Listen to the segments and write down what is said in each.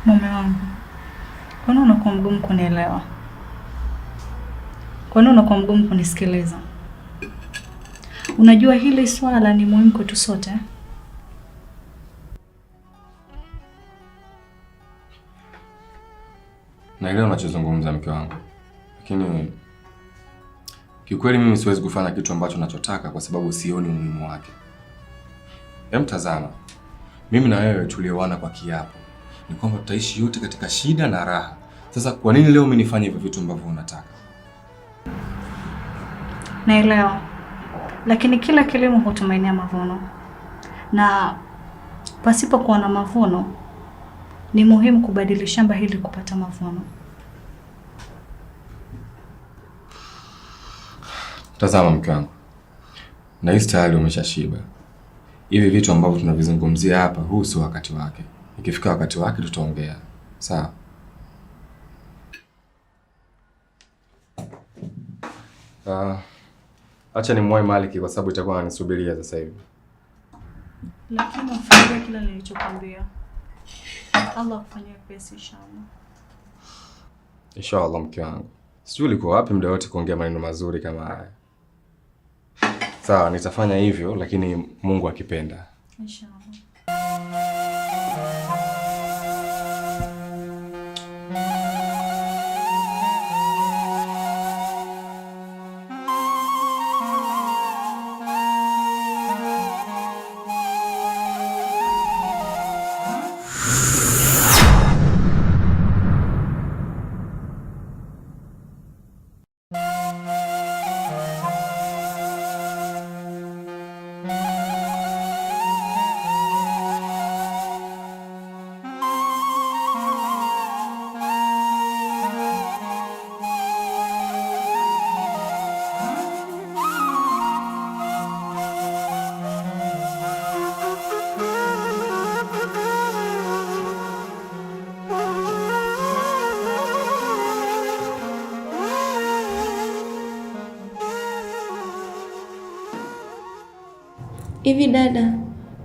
Mume wangu, kwa nini unakuwa mgumu kunielewa? Kwa nini unakuwa mgumu kunisikiliza? Unajua hili swala ni muhimu kwetu sote. Naelewa unachozungumza mke wangu. Lakini kiukweli mimi siwezi kufanya kitu ambacho ninachotaka kwa sababu sioni umuhimu wake. Hem, tazama. Mimi na wewe tulioana kwa kiapo ni kwamba tutaishi yote katika shida na raha. Sasa kwa nini leo umenifanya hivyo vitu ambavyo unataka? Naelewa. Lakini kila kilimo hutumainia mavuno. Na pasipo kuwa na mavuno ni muhimu kubadili shamba hili kupata mavuno. Tazama mke wangu. Na hisi tayari umeshashiba. Hivi vitu ambavyo tunavizungumzia hapa huu sio wakati wake. Ikifika wakati wake tutaongea. Sawa? Acha ni muwahi Maliki kwa sababu itakuwa ananisubiria sasa hivi. Lakini ufikirie kila nilichokwambia. Allah akufanyie pesa inshallah. Inshallah mke wangu. Sijui ulikuwa wapi muda wote kuongea maneno mazuri kama haya. Sawa, nitafanya hivyo lakini Mungu akipenda. Inshallah. Hivi dada,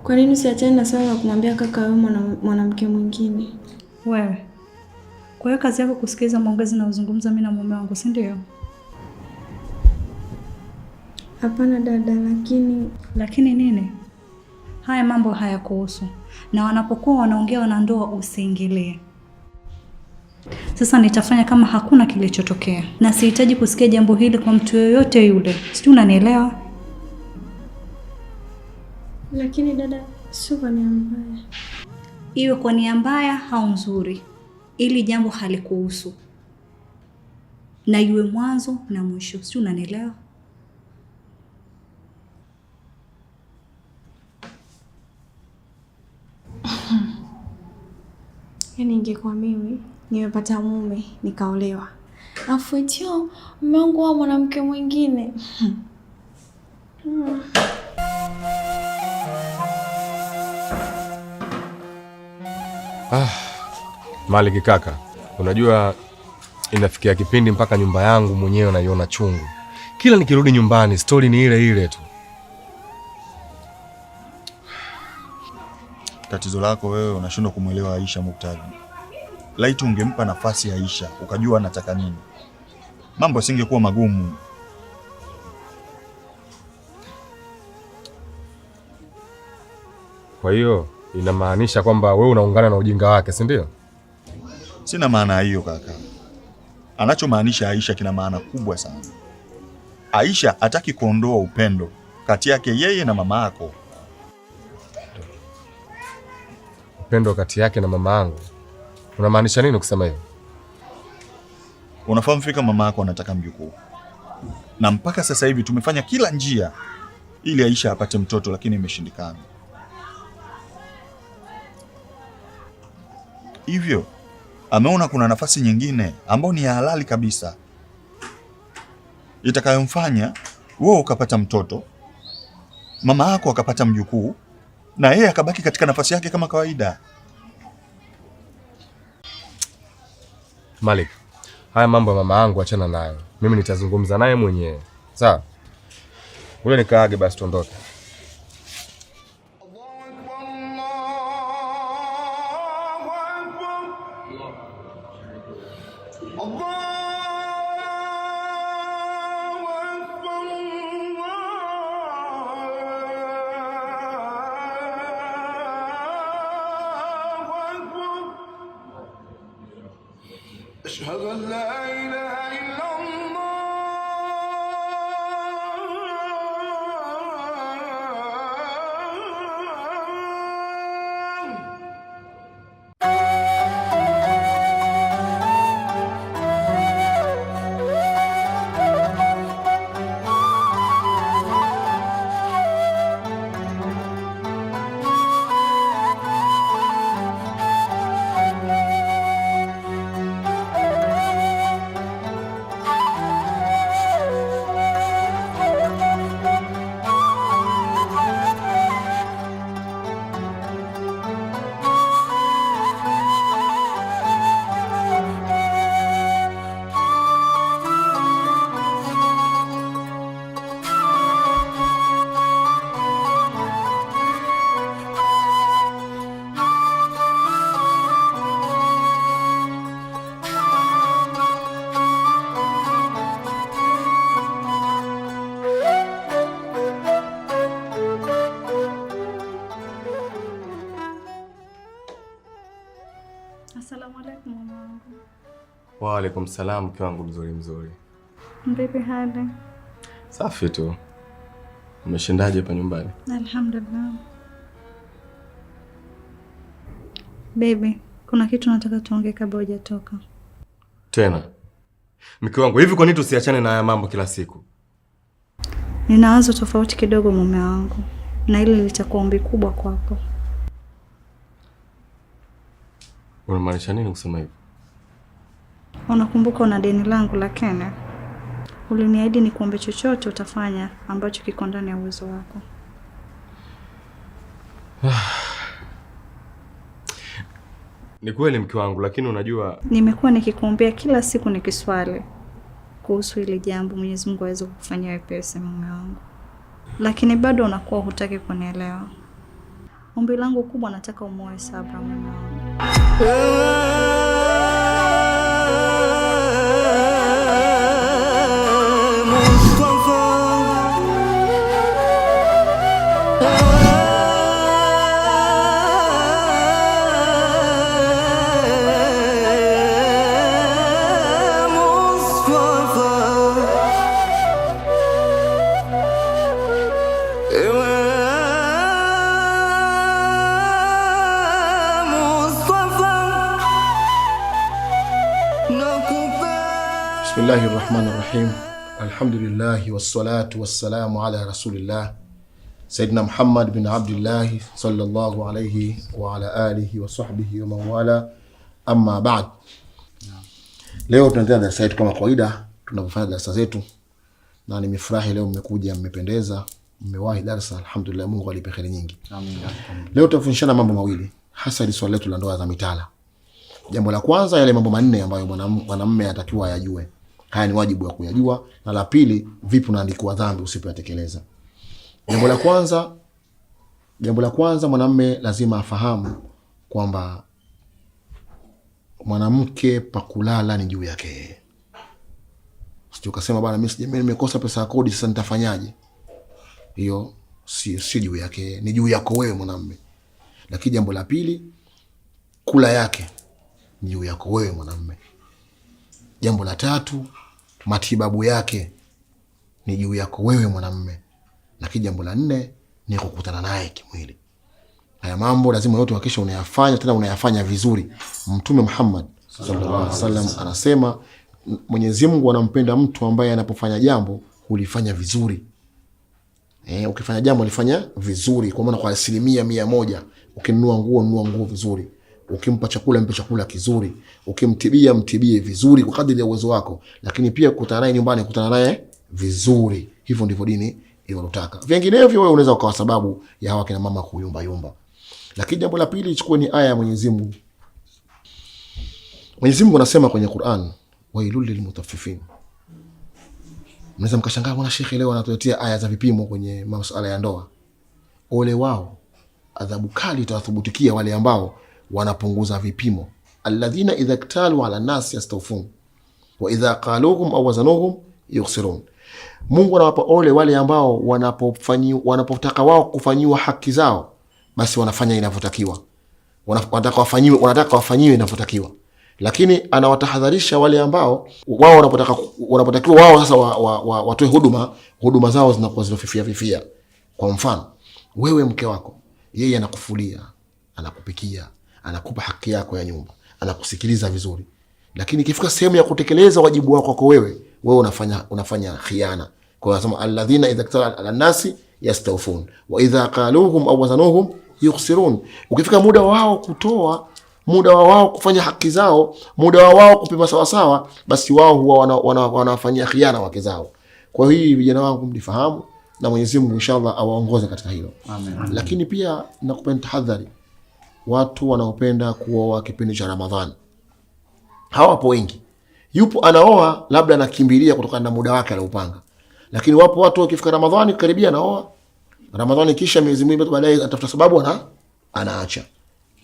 kwa nini usiachane na swala la kumwambia kaka wewe mwanamke mwingine? Wewe. Kwa hiyo kazi yako kusikiliza maongezi na uzungumza mimi na mume wangu, si ndio? Hapana dada, lakini nini? Haya mambo hayakuhusu. Na wanapokuwa wanaongea wanandoa usiingilie. Sasa nitafanya kama hakuna kilichotokea. Na sihitaji kusikia jambo hili kwa mtu yoyote yule. Sijui unanielewa? Lakini dada, sio kwa nia mbaya. Iwe kwa nia mbaya au nzuri, ili jambo halikuhusu. Na iwe mwanzo na mwisho. Sijui unanielewa? Yaani ingekuwa mimi nimepata mume nikaolewa, afu etio mume wangu wa mwanamke mwingine. Maliki kaka, unajua inafikia kipindi mpaka nyumba yangu mwenyewe naiona chungu. Kila nikirudi nyumbani story ni ile ile tu. Tatizo lako wewe unashindwa kumuelewa Aisha Muktadha. Laiti ungempa nafasi Aisha, ukajua anataka nini, mambo singekuwa magumu. Kwa hiyo inamaanisha kwamba wewe unaungana na ujinga wake, si ndio? Sina maana hiyo kaka. Anachomaanisha Aisha kina maana kubwa sana. Aisha hataki kuondoa upendo kati yake yeye na mama yako. Upendo kati yake na mama yangu? Unamaanisha nini ukisema hivyo? Unafahamu fika mama yako anataka mjukuu. Na mpaka sasa hivi tumefanya kila njia ili Aisha apate mtoto lakini imeshindikana. Hivyo ameona kuna nafasi nyingine ambayo ni ya halali kabisa itakayomfanya wewe ukapata mtoto, mama yako akapata mjukuu, na yeye akabaki katika nafasi yake kama kawaida. Malik, haya mambo ya mama yangu achana nayo. Mimi nitazungumza naye mwenyewe. Sawa? Ule nikaage basi tuondoke. أشهد أن لا إله إلا Asalamu alaykum mama wangu. Wa alaykum salam mke wangu mzuri. Vipi hali? Safi tu. Umeshindaje hapa nyumbani? Alhamdulillah. Baby, kuna kitu nataka tuongee kabla hujatoka. Tena. Mke wangu, hivi kwa nini tusiachane na haya mambo kila siku? Nina wazo tofauti kidogo mume wangu, na hili litakuwa ombi kubwa kwako. Unamaanisha nini kusema hivyo? Unakumbuka una deni langu la Kenya? Uliniahidi ni kuombe chochote utafanya ambacho kiko ndani ya uwezo wako. Ni kweli mke wangu, lakini unajua nimekuwa nikikuombea kila siku nikiswali kuhusu ile jambo Mwenyezi Mungu aweze kukufanyia wepesi mume wangu. Lakini bado unakuwa hutaki kunielewa. Ombi langu kubwa nataka umoe Sabra mume wangu. Bismillahir Rahmanir Rahim. Alhamdulillah wassalatu wassalamu ala rasulillah Sayyidina Muhammad bin Abdullah sallallahu alayhi wa ala alihi wa sahbihi wa man wala, amma ba'd. Leo tunaendelea darasa letu kama kawaida tunapofanya darasa zetu, na nimefurahi leo mmekuja, mmependeza, mmewahi darasa. Alhamdulillah, Mungu alipe kheri nyingi. Amin. Leo tutafundishana mambo mawili, hasa ile swali letu la ndoa za mitala. Jambo la kwanza, yale mambo manne ambayo mwanamume anatakiwa ayajue. Haya ni wajibu wa kuyajua. Na la pili, vipi unaandikiwa dhambi usipoyatekeleza. Jambo la kwanza mwanamume lazima afahamu kwamba mwanamke pakulala ni juu yake. Sio ukasema bwana mimi nimekosa pesa ya kodi sasa nitafanyaje? Hiyo si juu yake, ni juu yako wewe mwanamume. Lakini jambo la pili, kula yake ni juu yako wewe mwanamume. Jambo la tatu, matibabu yake ni juu yako wewe mwanamume. Na jambo la nne ni kukutana naye kimwili. Haya mambo lazima yote hakikisha unayafanya, tena unayafanya vizuri. Mtume Muhammad sallallahu alaihi wasallam anasema Mwenyezi Mungu anampenda mtu ambaye anapofanya jambo hulifanya vizuri. Ukifanya jambo ulifanya vizuri, kwa maana kwa 100%. Ukinunua nguo, nunua nguo vizuri. Ukimpa chakula mpe chakula kizuri, ukimtibia mtibie vizuri kwa kadri ya uwezo wako, lakini pia kukutana naye nyumbani, kukutana naye vizuri. Hivyo ndivyo dini inataka. Vinginevyo wewe unaweza ukawa sababu ya hawa kina mama kuyumba yumba. Lakini jambo la pili, chukue ni aya ya Mwenyezi Mungu. Mwenyezi Mungu anasema kwenye Qur'an, wailul lilmutaffifin. Mnaweza mkashangaa bwana shekhi leo anatuletea aya za vipimo kwenye masuala ya ndoa. Ole wao, adhabu kali itawathubutikia wale ambao wanapunguza vipimo. Alladhina idha iktalu ala nas yastawfun wa idha qaluhum aw wazanuhum yukhsirun. Mungu anawapa ole wale ambao wanapotaka wao kufanyiwa haki zao, basi wanafanya inavyotakiwa. Wanataka wafanyiwe inavyotakiwa. Lakini anawatahadharisha wale ambao wao wanapotakiwa wao sasa watoe huduma zao zinakuwa zilofifia. Kwa mfano, wewe mke wako, yeye anakufulia, anakupikia, anakupa haki yako ya nyumba, anakusikiliza vizuri. Lakini ikifika sehemu ya kutekeleza wajibu wako kwa wewe unafanya khiana. Kwa hiyo anasema alladhina idha iktala ala nasi yastawfun wa idha qaluhum aw wazanuhum yukhsirun. Ukifika muda wao kutoa, muda wao kufanya haki zao, muda wao kupima sawa sawa, basi wao huwa wanafanyia khiana wake zao. Kwa hiyo hii vijana wangu mlifahamu, na Mwenyezi Mungu inshallah awaongoze katika hilo. Amen. Lakini pia nakupenda tahadhari watu wanaopenda kuoa kipindi cha Ramadhani. Hawapo wengi. Yupo anaoa labda anakimbilia kutokana na muda wake aliopanga. Lakini wapo watu wakifika Ramadhani karibia anaoa. Ramadhani kisha miezi miwili baadaye atafuta sababu anaacha.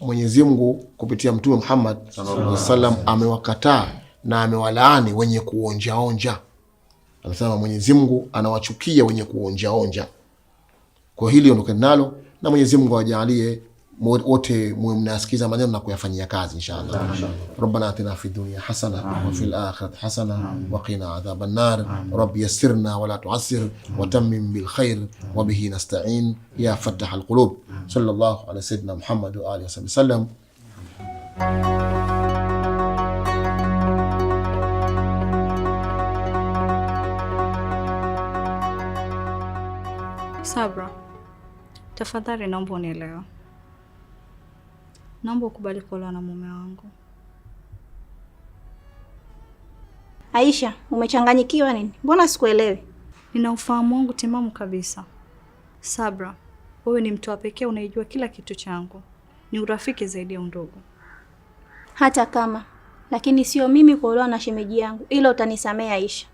Mwenyezi Mungu kupitia Mtume Muhammad sallallahu alaihi wasallam amewakataa na amewalaani wenye kuonja. Anasema Mwenyezi Mungu anawachukia wenye kuonja. Kwa hili ondokeni nalo, na Mwenyezi Mungu awajalie wote mnasikiza maneno na kuyafanyia kazi inshallah. Rabbana atina fid dunya hasana wa fil akhirati hasana wa qina adhaban nar. Rabbi yassirna wa la tu'assir wa tammim bil khair wa bihi nasta'in ya fattah al qulub. Sallallahu ala sayyidina Muhammad wa alihi wasallam. Sabra, tafadhali naomba unielewe. Naomba ukubali kuolewa na mume wangu. Aisha, umechanganyikiwa nini? Mbona sikuelewi? Nina ufahamu wangu timamu kabisa. Sabra, wewe ni mtu wa pekee unayejua kila kitu changu. Ni urafiki zaidi ya undugu. Hata kama, lakini sio mimi kuolewa na shemeji yangu. Ila utanisamea Aisha.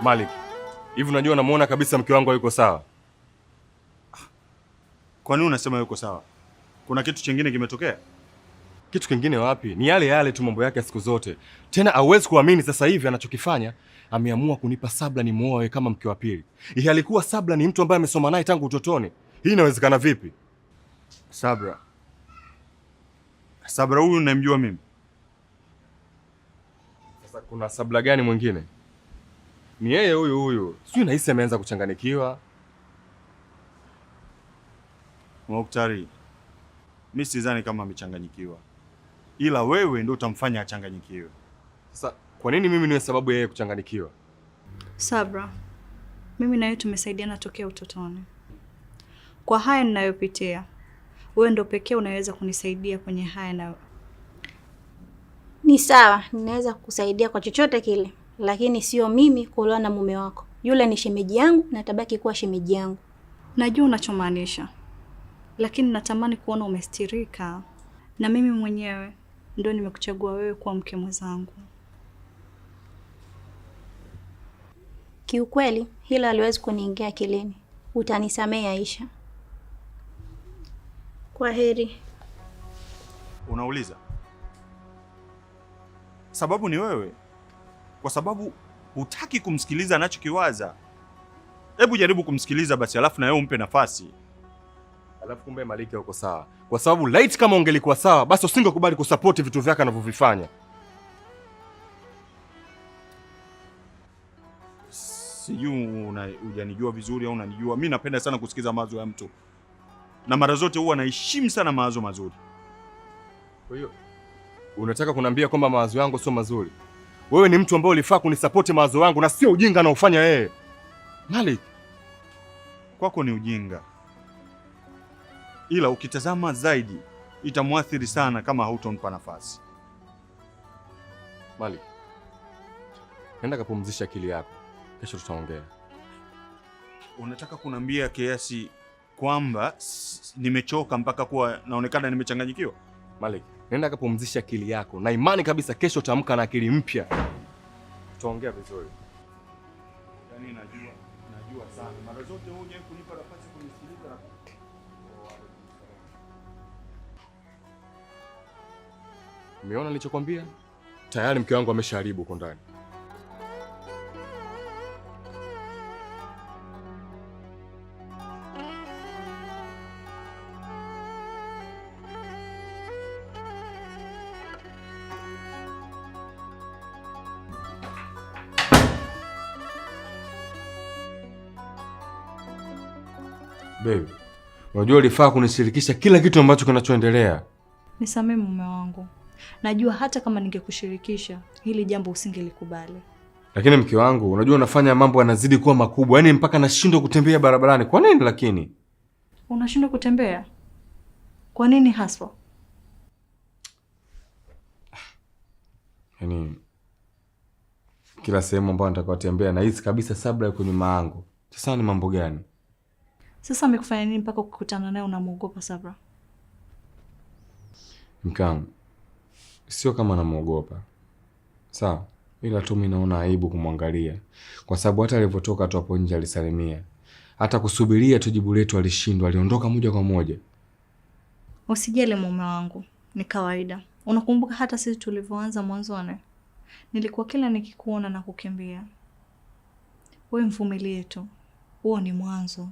Malik, hivi unajua namuona kabisa mke wangu hayuko sawa. Kwa nini unasema yuko sawa? Kuna kitu kingine kimetokea? Kitu kingine wapi? Ni yale yale tu mambo yake siku zote. Tena hauwezi kuamini sasa hivi anachokifanya, ameamua kunipa Sabla ni muoe kama mke wa pili. Hii alikuwa Sabla ni mtu ambaye amesoma naye tangu utotoni. Hii inawezekana vipi? Sabra huyu unamjua mimi? Sasa kuna Sabla gani mwingine? Ni yeye huyu. Sio, nahisi ameanza kuchanganikiwa. Mwaktari, mimi sidhani kama amechanganyikiwa. Ila wewe ndio utamfanya achanganyikiwe. Sasa kwa nini mimi niwe sababu yeye kuchanganyikiwa? Sabra, mimi na wewe tumesaidiana tokea utotoni. Kwa haya ninayopitia, wewe ndio pekee unaweza kunisaidia kwenye haya na Ni sawa, ninaweza kukusaidia kwa chochote kile, lakini sio mimi kuolewa na mume wako. Yule ni shemeji yangu na tabaki kuwa shemeji yangu. Najua unachomaanisha. Lakini natamani kuona umestirika. Na mimi mwenyewe ndio nimekuchagua wewe kuwa mke mwenzangu. Kiukweli, hilo haliwezi kuniingia akilini. Utanisamea Aisha. Kwa heri. Unauliza? Sababu ni wewe. Kwa sababu hutaki kumsikiliza anachokiwaza. Hebu jaribu kumsikiliza basi, alafu na wewe umpe nafasi. Alafu kumbe Maliki yuko sawa. Kwa sababu light kama ungelikuwa sawa, basi usingekubali kusupport vitu vyake anavyovifanya. Sijui hujanijua vizuri au unanijua. Mimi napenda sana kusikiza mawazo ya mtu. na mara zote huwa naheshimu sana mawazo mazuri. Kwa hiyo unataka kuniambia kwamba mawazo yangu sio mazuri? Wewe ni mtu ambaye ulifaa kunisapoti mawazo yangu na sio ujinga anaofanya yeye. Malik, kwako ni ujinga, ila ukitazama zaidi itamwathiri sana kama hautompa nafasi. Malik, nenda kapumzisha akili yako, kesho tutaongea. Unataka kuniambia kiasi kwamba nimechoka mpaka kuwa naonekana nimechanganyikiwa? Malik, nenda kapumzisha akili yako na imani kabisa kesho utaamka na akili mpya. Tutaongea vizuri. Yaani najua sana. Mara zote huje kunipa nafasi kunisikiliza na umeona nilichokwambia? Tayari mke wangu ameshaharibu huko ndani. Baby, unajua ulifaa kunishirikisha kila kitu ambacho kinachoendelea. Nisamehe mume wangu. Najua hata kama ningekushirikisha hili jambo usingelikubali. Lakini mke wangu, unajua unafanya mambo yanazidi kuwa makubwa. Yaani mpaka nashindwa kutembea barabarani. Kwa nini lakini? Unashindwa kutembea? Kwa nini haswa? Yaani kila sehemu ambayo nitakayotembea nahisi kabisa Sabra yuko nyuma yangu. Sasa ni mambo gani? Sasa amekufanya nini mpaka kukutana naye unamuogopa Sabra? Mke wangu, sio kama namuogopa. Sawa, ila tu mimi naona aibu kumwangalia. Kwa sababu hata alipotoka tu hapo nje alisalimia. Hata kusubiria tu jibu letu alishindwa, aliondoka moja kwa moja. Usijali mume wangu, ni kawaida. Unakumbuka hata sisi tulivyoanza mwanzoni? Nilikuwa kila nikikuona na kukimbia. Wewe mvumilie tu. Huo ni mwanzo.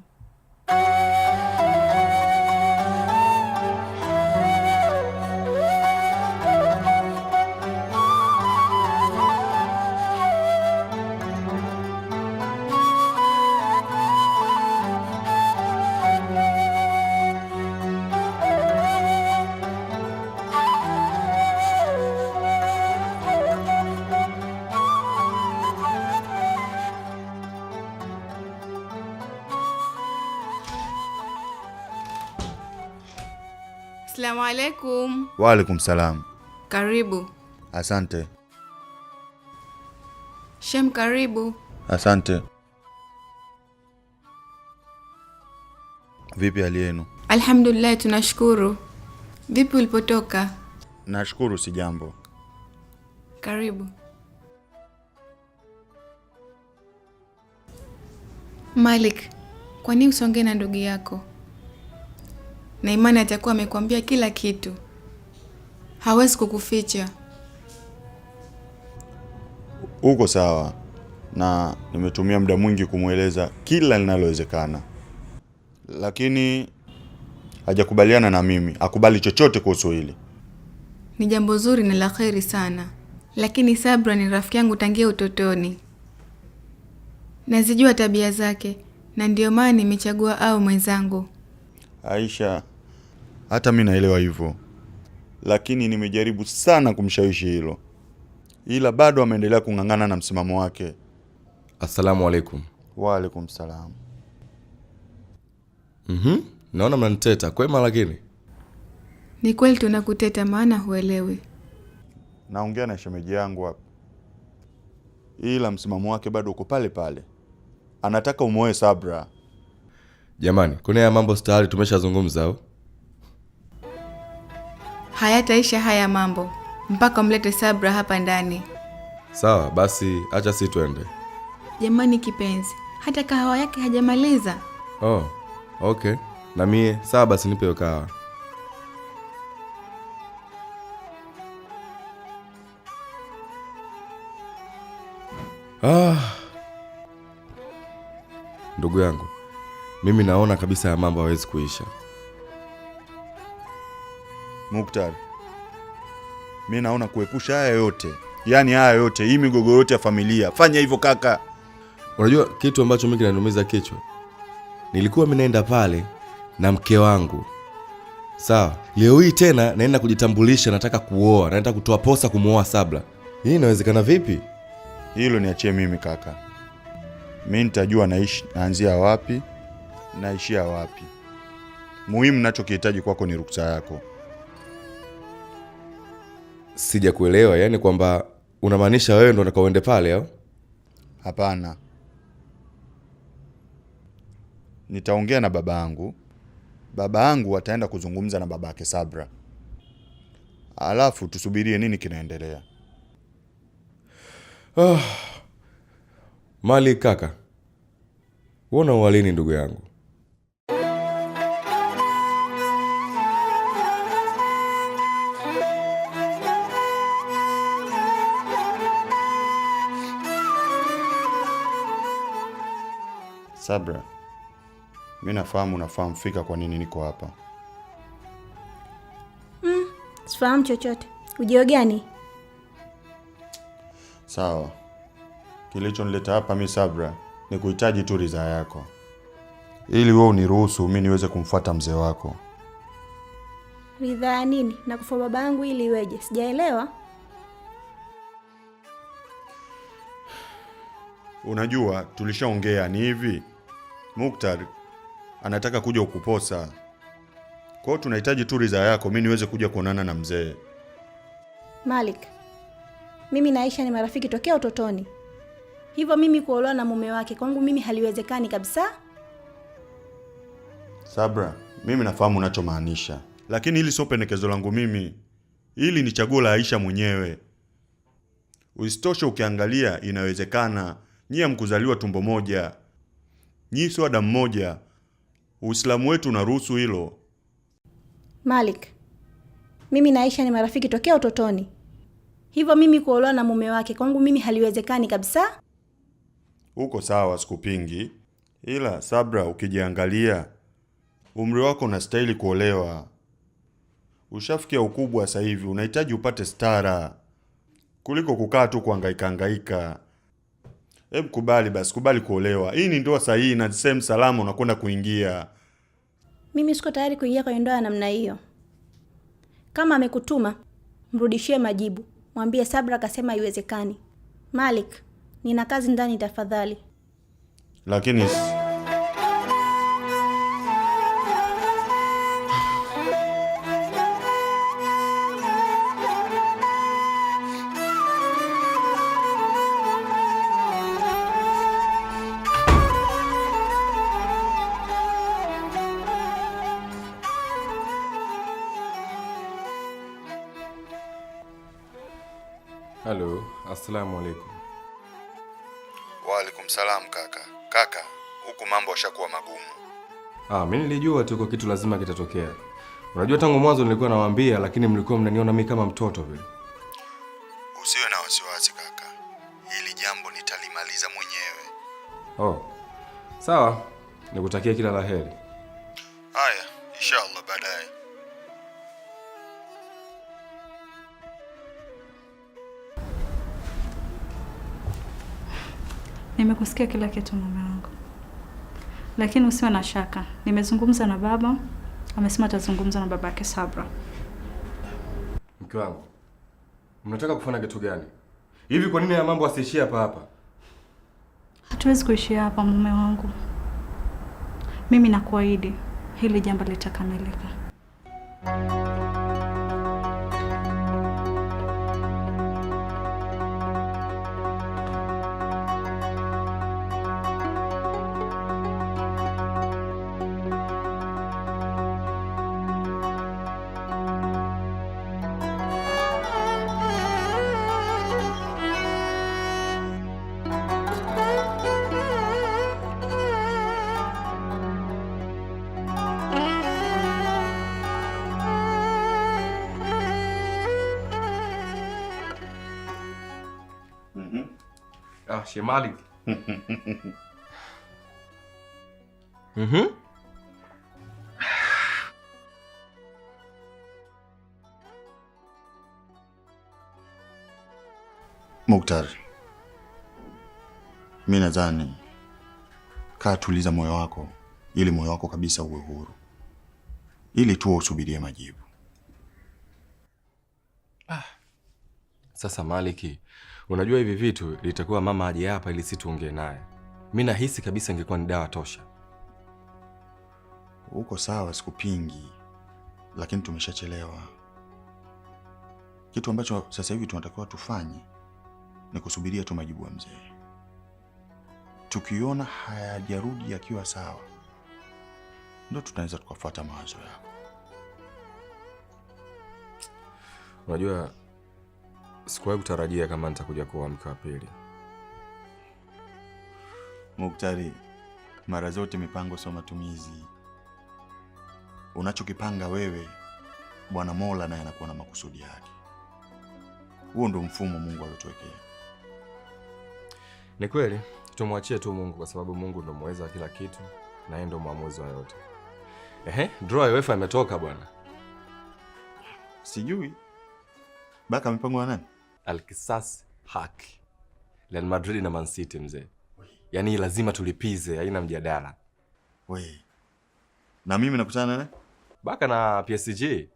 Assalamu alaikum. Wa alaikum salam. Karibu. Asante. Shem, karibu. Asante. Vipi hali yenu? Alhamdulillah, tunashukuru. Vipi ulipotoka? Nashukuru, si jambo. Karibu. Malik, kwa nini usongee na ndugu yako? Na imani atakuwa amekwambia kila kitu. Hawezi kukuficha. Uko sawa, na nimetumia muda mwingi kumweleza kila linalowezekana, lakini hajakubaliana na mimi. Akubali chochote kuhusu hili. Ni jambo zuri na la kheri sana. Lakini Sabra ni rafiki yangu tangia utotoni. Nazijua tabia zake, na ndio maana nimechagua au mwenzangu. Aisha, hata mimi naelewa hivyo, lakini nimejaribu sana kumshawishi hilo, ila bado ameendelea kung'ang'ana na msimamo wake. Assalamu alaikum. Wa alaikum salam. Naona mnaniteta kwema, lakini Ni kweli tunakuteta, maana huelewi. Naongea na shemeji yangu hapa, ila msimamo wake bado uko pale pale. Anataka umoe Sabra. jamani, kuna ya mambo stahili tumeshazungumza au? Hayataisha haya mambo mpaka mlete Sabra hapa ndani. Sawa, basi acha si twende. Jamani kipenzi, hata kahawa yake hajamaliza. Oh, okay. Na mie, sawa basi nipe hiyo kahawa. Ndugu yangu, mimi naona kabisa ya mambo hawezi kuisha. Mukhtar, mimi naona kuepusha haya yote, yaani haya yote, hii migogoro yote ya familia. Fanya hivyo kaka. Unajua kitu ambacho mimi kinaniumiza kichwa? Nilikuwa mimi naenda pale na mke wangu. Sawa, leo hii tena naenda kujitambulisha, nataka kuoa, naenda kutoa posa kumuoa Sabra. Hii inawezekana vipi? Hilo niachie mimi kaka. Mimi nitajua naanzia wapi, naishia wapi. Muhimu ninachokihitaji kwako ni ruksa yako. Sija kuelewa, yani kwamba unamaanisha wewe ndo unataka uende pale au? Hapana. Nitaongea na baba yangu. Baba yangu ataenda kuzungumza na babake Sabra. Alafu tusubirie nini kinaendelea. Malik kaka, uona uwalini ndugu yangu? Sabra, mimi nafahamu fika kwa nini niko hapa. Sifahamu chochote. Ujio gani? Sawa. Kilichonileta hapa mimi Sabra ni kuhitaji tu ridhaa yako, ili wewe uniruhusu mimi niweze kumfuata mzee wako. Ridhaa nini? Na kufa baba yangu ili iweje? Sijaelewa. Unajua tulishaongea ni hivi. Mukhtar anataka kuja ukuposa. Kwa hiyo tunahitaji tu ridhaa yako mimi niweze kuja kuonana na mzee. Malik, mimi na Aisha ni marafiki tokea utotoni. Hivyo mimi kuolewa na mume wake kwangu mimi haliwezekani kabisa. Sabra, mimi nafahamu unachomaanisha, lakini hili sio pendekezo langu mimi. Hili ni chaguo la Aisha mwenyewe. Usitoshe ukiangalia inawezekana. Nyie mkuzaliwa tumbo moja. Nyie sio damu moja. Uislamu wetu unaruhusu hilo. Malik, mimi na Aisha ni marafiki tokea utotoni. Hivyo mimi kuolewa na mume wake kwangu mimi haliwezekani kabisa. Uko sawa, sikupingi. Ila Sabra, ukijiangalia umri wako unastahili kuolewa. Ushafikia ukubwa sasa hivi, unahitaji upate stara kuliko kukaa tu kuhangaika. Hebu kubali basi, kubali kuolewa. Hii ni ndoa sahihi na sehemu salama unakwenda kuingia. Mimi siko tayari kuingia kwenye ndoa namna hiyo. Kama amekutuma, mrudishie majibu. Mwambie Sabra akasema haiwezekani. Malik, nina kazi ndani tafadhali. Lakini Halo, assalamu alaikum. Wa alaikum salam kaka. Kaka, huku mambo yashakuwa magumu. Mimi nilijua tu kitu lazima kitatokea. Unajua tangu mwanzo nilikuwa nawaambia, lakini mlikuwa mnaniona mimi kama mtoto vile. Usiwe na wasiwasi kaka. Hili jambo nitalimaliza mwenyewe. Sawa. Nikutakia kila laheri. Haya, inshallah baadaye. Nimekusikia kila kitu mume wangu. Lakini usiwe na shaka. Nimezungumza na baba, amesema atazungumza na babake Sabra. Mke wangu, mnataka kufanya kitu gani? Hivi kwa nini ya mambo asiishie hapa? Hatuwezi kuishia hapa mume wangu. Mimi nakuahidi hili jambo litakamilika. Malik. Mukhtar, mimi nadhani kaa tuliza moyo wako ili moyo wako kabisa uwe huru. ili tu usubirie majibu. Sasa Maliki, unajua hivi vitu litakuwa mama aje hapa ili si tuongee naye. Mimi nahisi kabisa ingekuwa ni dawa tosha. Uko sawa, sikupingi, lakini tumeshachelewa. Kitu ambacho sasa hivi tunatakiwa tufanye ni kusubiria tu majibu ya mzee. Tukiona hayajarudi yakiwa sawa, ndio tunaweza tukafuata mawazo yako. Unajua sikuwahi kutarajia kama nitakuja kuwa mke wa pili. Muktari, mara zote mipango sio matumizi. Unachokipanga wewe, Bwana Mola naye anakuwa na makusudi yake. Huo ndio mfumo Mungu aliotuwekea. Ni kweli, tumwachie tu Mungu kwa sababu Mungu ndio muweza kila kitu na yeye ndio mwamuzi wa yote. Draw ya UEFA imetoka bwana. Sijui. Baka mipango ya nani? Al-Qisas haki. Real Madrid na Man City mzee. Yaani lazima tulipize, haina mjadala. Na mimi nakutana na Baka na PSG.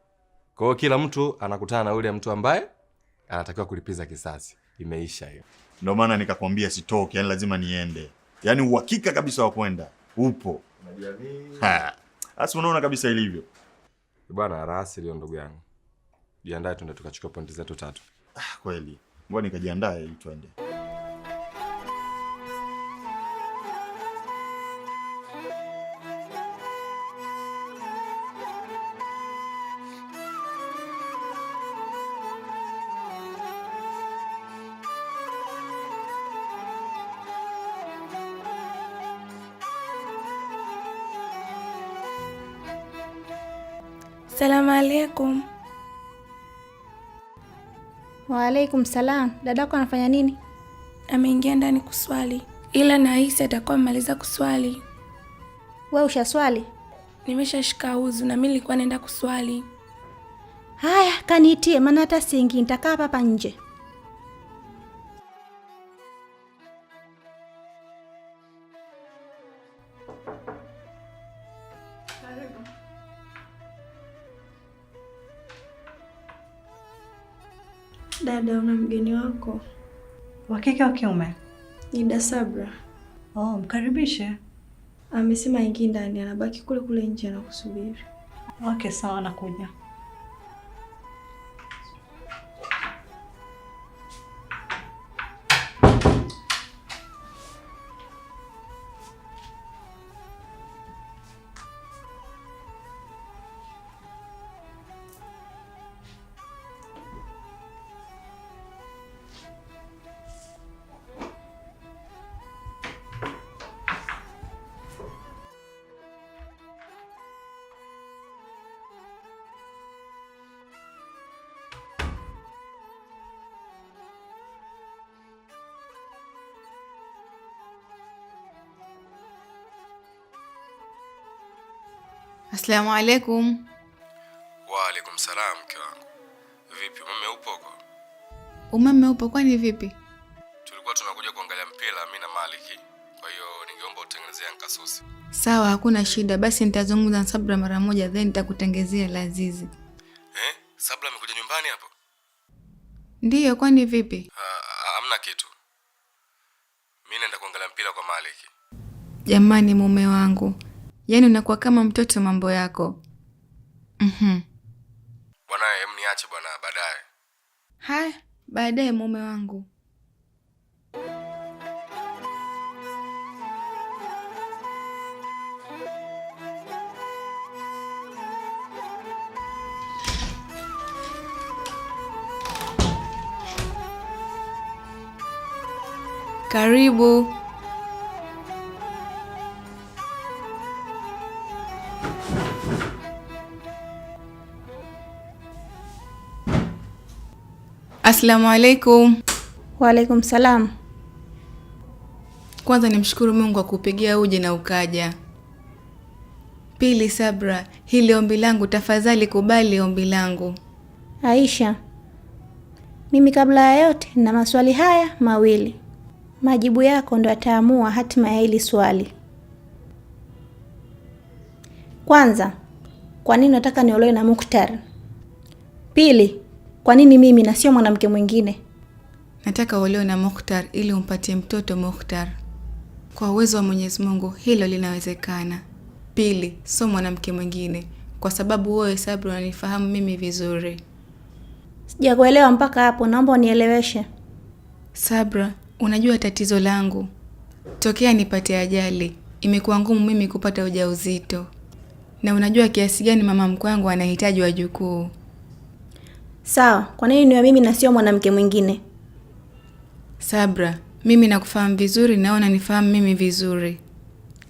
Kwa hiyo kila mtu anakutana na yule mtu ambaye anatakiwa kulipiza kisasi. Imeisha hiyo. Ndio maana nikakwambia sitoke, yani lazima niende. Yaani uhakika kabisa wa kwenda upo. Unajua nini? Sasa unaona kabisa ilivyo. Bwana rasi leo ndugu yangu. Jiandae twende tukachukua pointi zetu 3. Kweli. Ngoja nikajiandae ili twende. Salamu alaikum. Wa alaikum salam. Dadako anafanya nini? Ameingia ndani kuswali, ila nahisi atakuwa amemaliza kuswali. Wewe ushaswali? Nimeshashika uzu na mimi nilikuwa naenda kuswali. Haya, kaniitie maana hata siingi, nitakaa hapa nje. Dada, una mgeni wako? Wa kike au kiume? Ni Da Sabra. Mkaribishe. Amesema ingi ndani, anabaki kule kule nje na kusubiri. Okay, sawa, nakuja. Asalamu alaikum. Wa alaikum salam mke wangu. Vipi umeme upo huko? Umeme upo, kwani vipi? Tulikuwa tunakuja kuangalia mpira mimi na Maliki. Kwa hiyo ningeomba utengenezee nkasusi. Sawa, hakuna shida. Basi nitazungumza na Sabra mara moja then nitakutengezea lazizi. Sabra amekuja nyumbani hapo? Ndiyo, kwani vipi? Hamna kitu. Mimi naenda kuangalia mpira kwa Maliki. Jamani mume wangu. Yaani unakuwa kama mtoto mambo yako. Bwana niache bwana baadaye. Haya, baadaye mume wangu. Karibu. Asalamu alaikum. Wa alaikum salam. Kwanza nimshukuru Mungu kwa kupigia uje na ukaja. Pili, Sabra, hili ombi langu tafadhali kubali ombi langu. Aisha, mimi kabla ya yote nina maswali haya mawili. Majibu yako ndo yataamua hatima ya hili swali. Kwanza, kwa nini unataka niolewe na Mukhtar? Pili, kwa nini mimi na sio mwanamke mwingine? Nataka uolewe na Mukhtar ili umpatie mtoto Mukhtar. Kwa uwezo wa Mwenyezi Mungu hilo linawezekana. Pili, sio mwanamke mwingine, kwa sababu wewe Sabra unanifahamu mimi vizuri. Sijakuelewa mpaka hapo, naomba unieleweshe. Sabra, unajua tatizo langu. Tokea nipate ajali, imekuwa ngumu mimi kupata ujauzito. Na unajua kiasi gani mama mkwangu anahitaji wajukuu. Sawa, kwa nini niwe mimi na sio mwanamke mwingine? Sabra, mimi nakufahamu vizuri na unanifahamu mimi vizuri.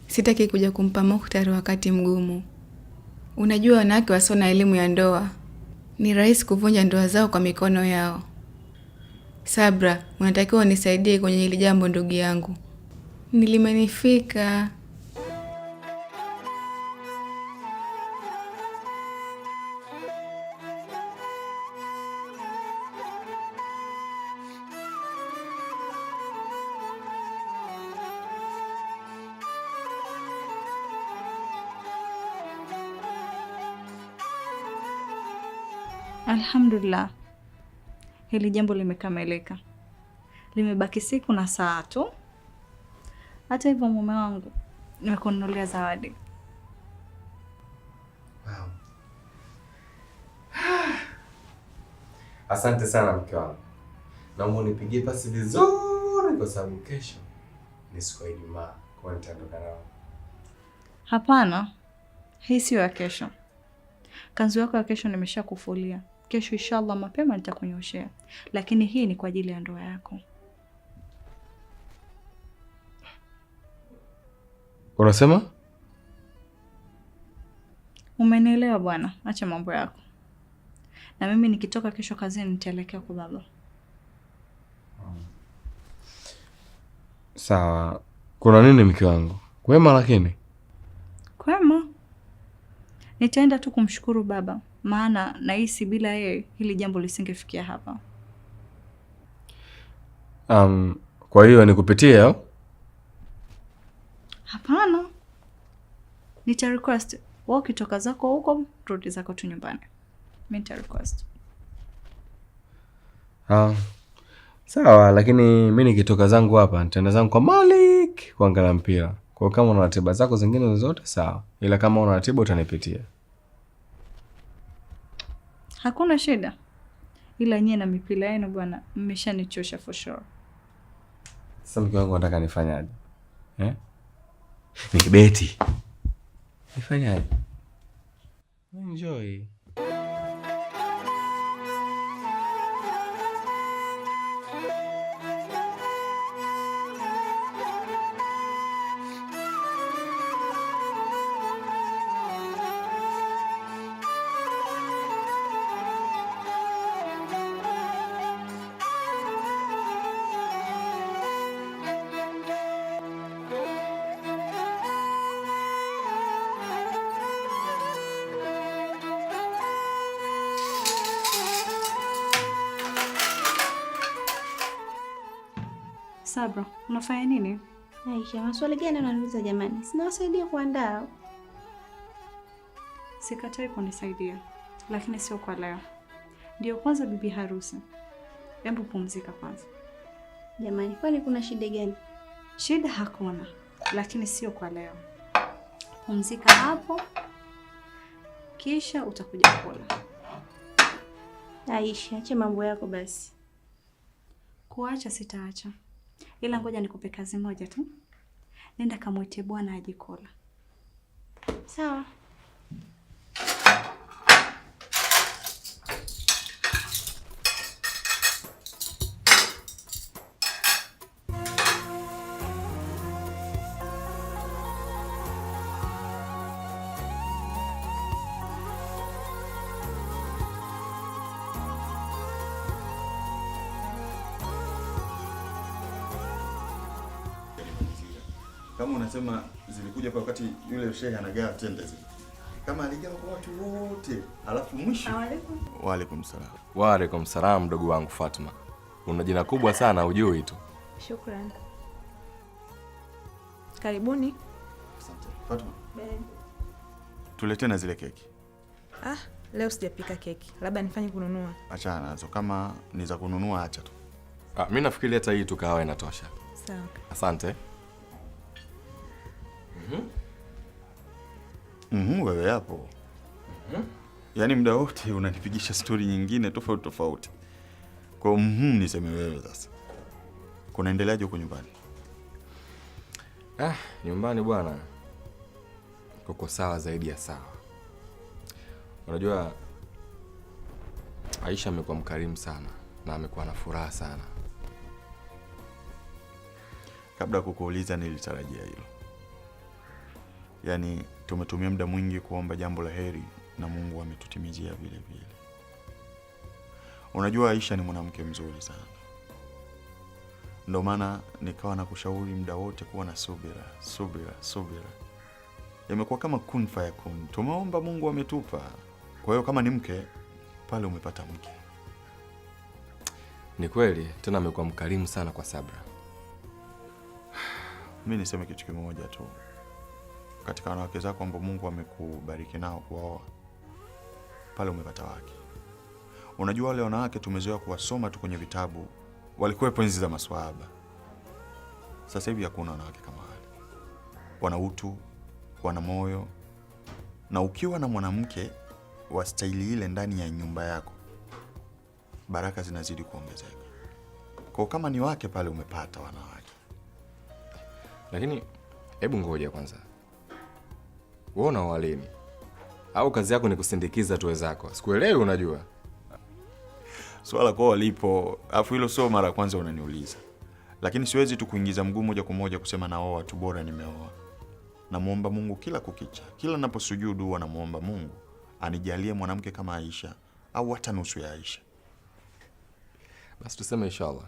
Sitaki kuja kumpa Mukhtar wakati mgumu. Unajua wanawake wasio na elimu ya ndoa ni rahisi kuvunja ndoa zao kwa mikono yao. Sabra, unatakiwa unisaidie kwenye hili jambo ndugu yangu. Nilimenifika. Alhamdulillah, hili jambo limekamilika. Limebaki siku na saa tu. Hata hivyo mume wangu nimekununulia zawadi. Wow. Asante sana mke wangu. Naomba unipigie pasi vizuri kwa sababu kesho ni siku ya Ijumaa, kwa nitaondoka nao. Hapana, hii sio ya kesho. Kanzu yako ya kesho nimeshakufulia. Kesho inshallah mapema nitakunyoshea. Lakini hii ni kwa ajili ya ndoa yako. Unasema? Umenielewa bwana, acha mambo yako. Na mimi nikitoka kesho kazini nitaelekea kwa baba. Sawa. Kuna nini mke wangu? Kwema lakini? Kwema. Nitaenda tu kumshukuru baba, maana nahisi bila yeye hili jambo lisingefikia hapa. Kwa hiyo nikupitie au? Hapana. Nita request wewe ukitoka zako huko rudi zako tu nyumbani. Mimi nita request. Sawa, lakini mimi nikitoka zangu hapa nitaenda zangu kwa Malik kuangalia mpira. Kwa kama una ratiba zako zingine zozote sawa. Ila kama una ratiba utanipitia. Hakuna shida. Ila nyie na mipira yenu bwana mmeshanichosha for sure. Sasa mke wangu nataka nifanyaje? Nikibeti. Nifanyaje? Enjoy. Sabra, unafanya nini? Aisha, maswali gani unaniuliza jamani? Sinawasaidia kuandaa. Sikatai kunisaidia, lakini sio kwa leo. Ndio kwanza bibi harusi. Hebu pumzika kwanza. Jamani, kwani kuna shida gani? Shida hakuna, lakini sio kwa leo. Pumzika hapo, kisha utakuja kula. Aisha, acha mambo yako basi. Kuacha sitaacha. Ila ngoja nikupe kazi moja tu. Nenda kamwite bwana aje kula. Sawa. Kama unasema zilikuja kwa wakati yule shehe anagawa tende zile. Kama aligawa kwa watu wote, alafu mwisho. Wa alaikum salaam. Wa alaikum salaam mdogo wangu Fatma. Una jina kubwa sana hujui tu. Shukrani. Karibuni. Asante. Fatma. Tuletee na zile keki. Leo sijapika keki. Labda nifanye kununua. Achana nazo, kama ni za kununua acha tu. Mimi nafikiri hata hii tu kahawa inatosha. Sawa. Asante. Wewe hapo. Yaani muda wote unanipigisha story nyingine tofauti tofauti. Kwa niseme wewe sasa. Kunaendeleaje huko nyumbani? Nyumbani bwana. Kuko sawa zaidi ya sawa. Unajua Aisha amekuwa mkarimu sana na amekuwa na furaha sana. Kabla kukuuliza nilitarajia hilo. Yaani tumetumia muda mwingi kuomba jambo la heri na Mungu ametutimizia vile vile. Unajua Aisha ni mwanamke mzuri sana. Ndio maana nikawa nakushauri muda wote kuwa na subira. Imekuwa kama kun fayakun. Tumeomba Mungu ametupa. Kwa hiyo kama ni mke pale umepata mke. Ni kweli, tena amekuwa mkarimu sana kwa Sabra. Mimi niseme kitu kimoja tu. Katika wanawake zako ambao Mungu amekubariki nao kuoa, pale umepata wake. Unajua wale wanawake tumezoea kuwasoma tu kwenye vitabu, walikuwa enzi za maswahaba. Sasa hivi hakuna wanawake kama wale. Wana utu, wana moyo, na ukiwa na mwanamke wa staili ile ndani ya nyumba yako, baraka zinazidi kuongezeka. Kwa kama ni wake pale umepata wanawake. Lakini hebu ngoja kwanza. Wewe unaoa lini? Au kazi yako ni kusindikiza tu wenzako? Sikuelewi unajua. Swala kwa walipo, afu hilo sio mara kwanza unaniuliza. Lakini siwezi tu kuingiza mguu moja kwa moja kusema naoa tu, bora nimeoa. Namuomba Mungu kila kukicha. Kila ninaposujudu huwa namuomba Mungu anijalie mwanamke kama Aisha au hata nusu ya Aisha. Basi tuseme inshallah.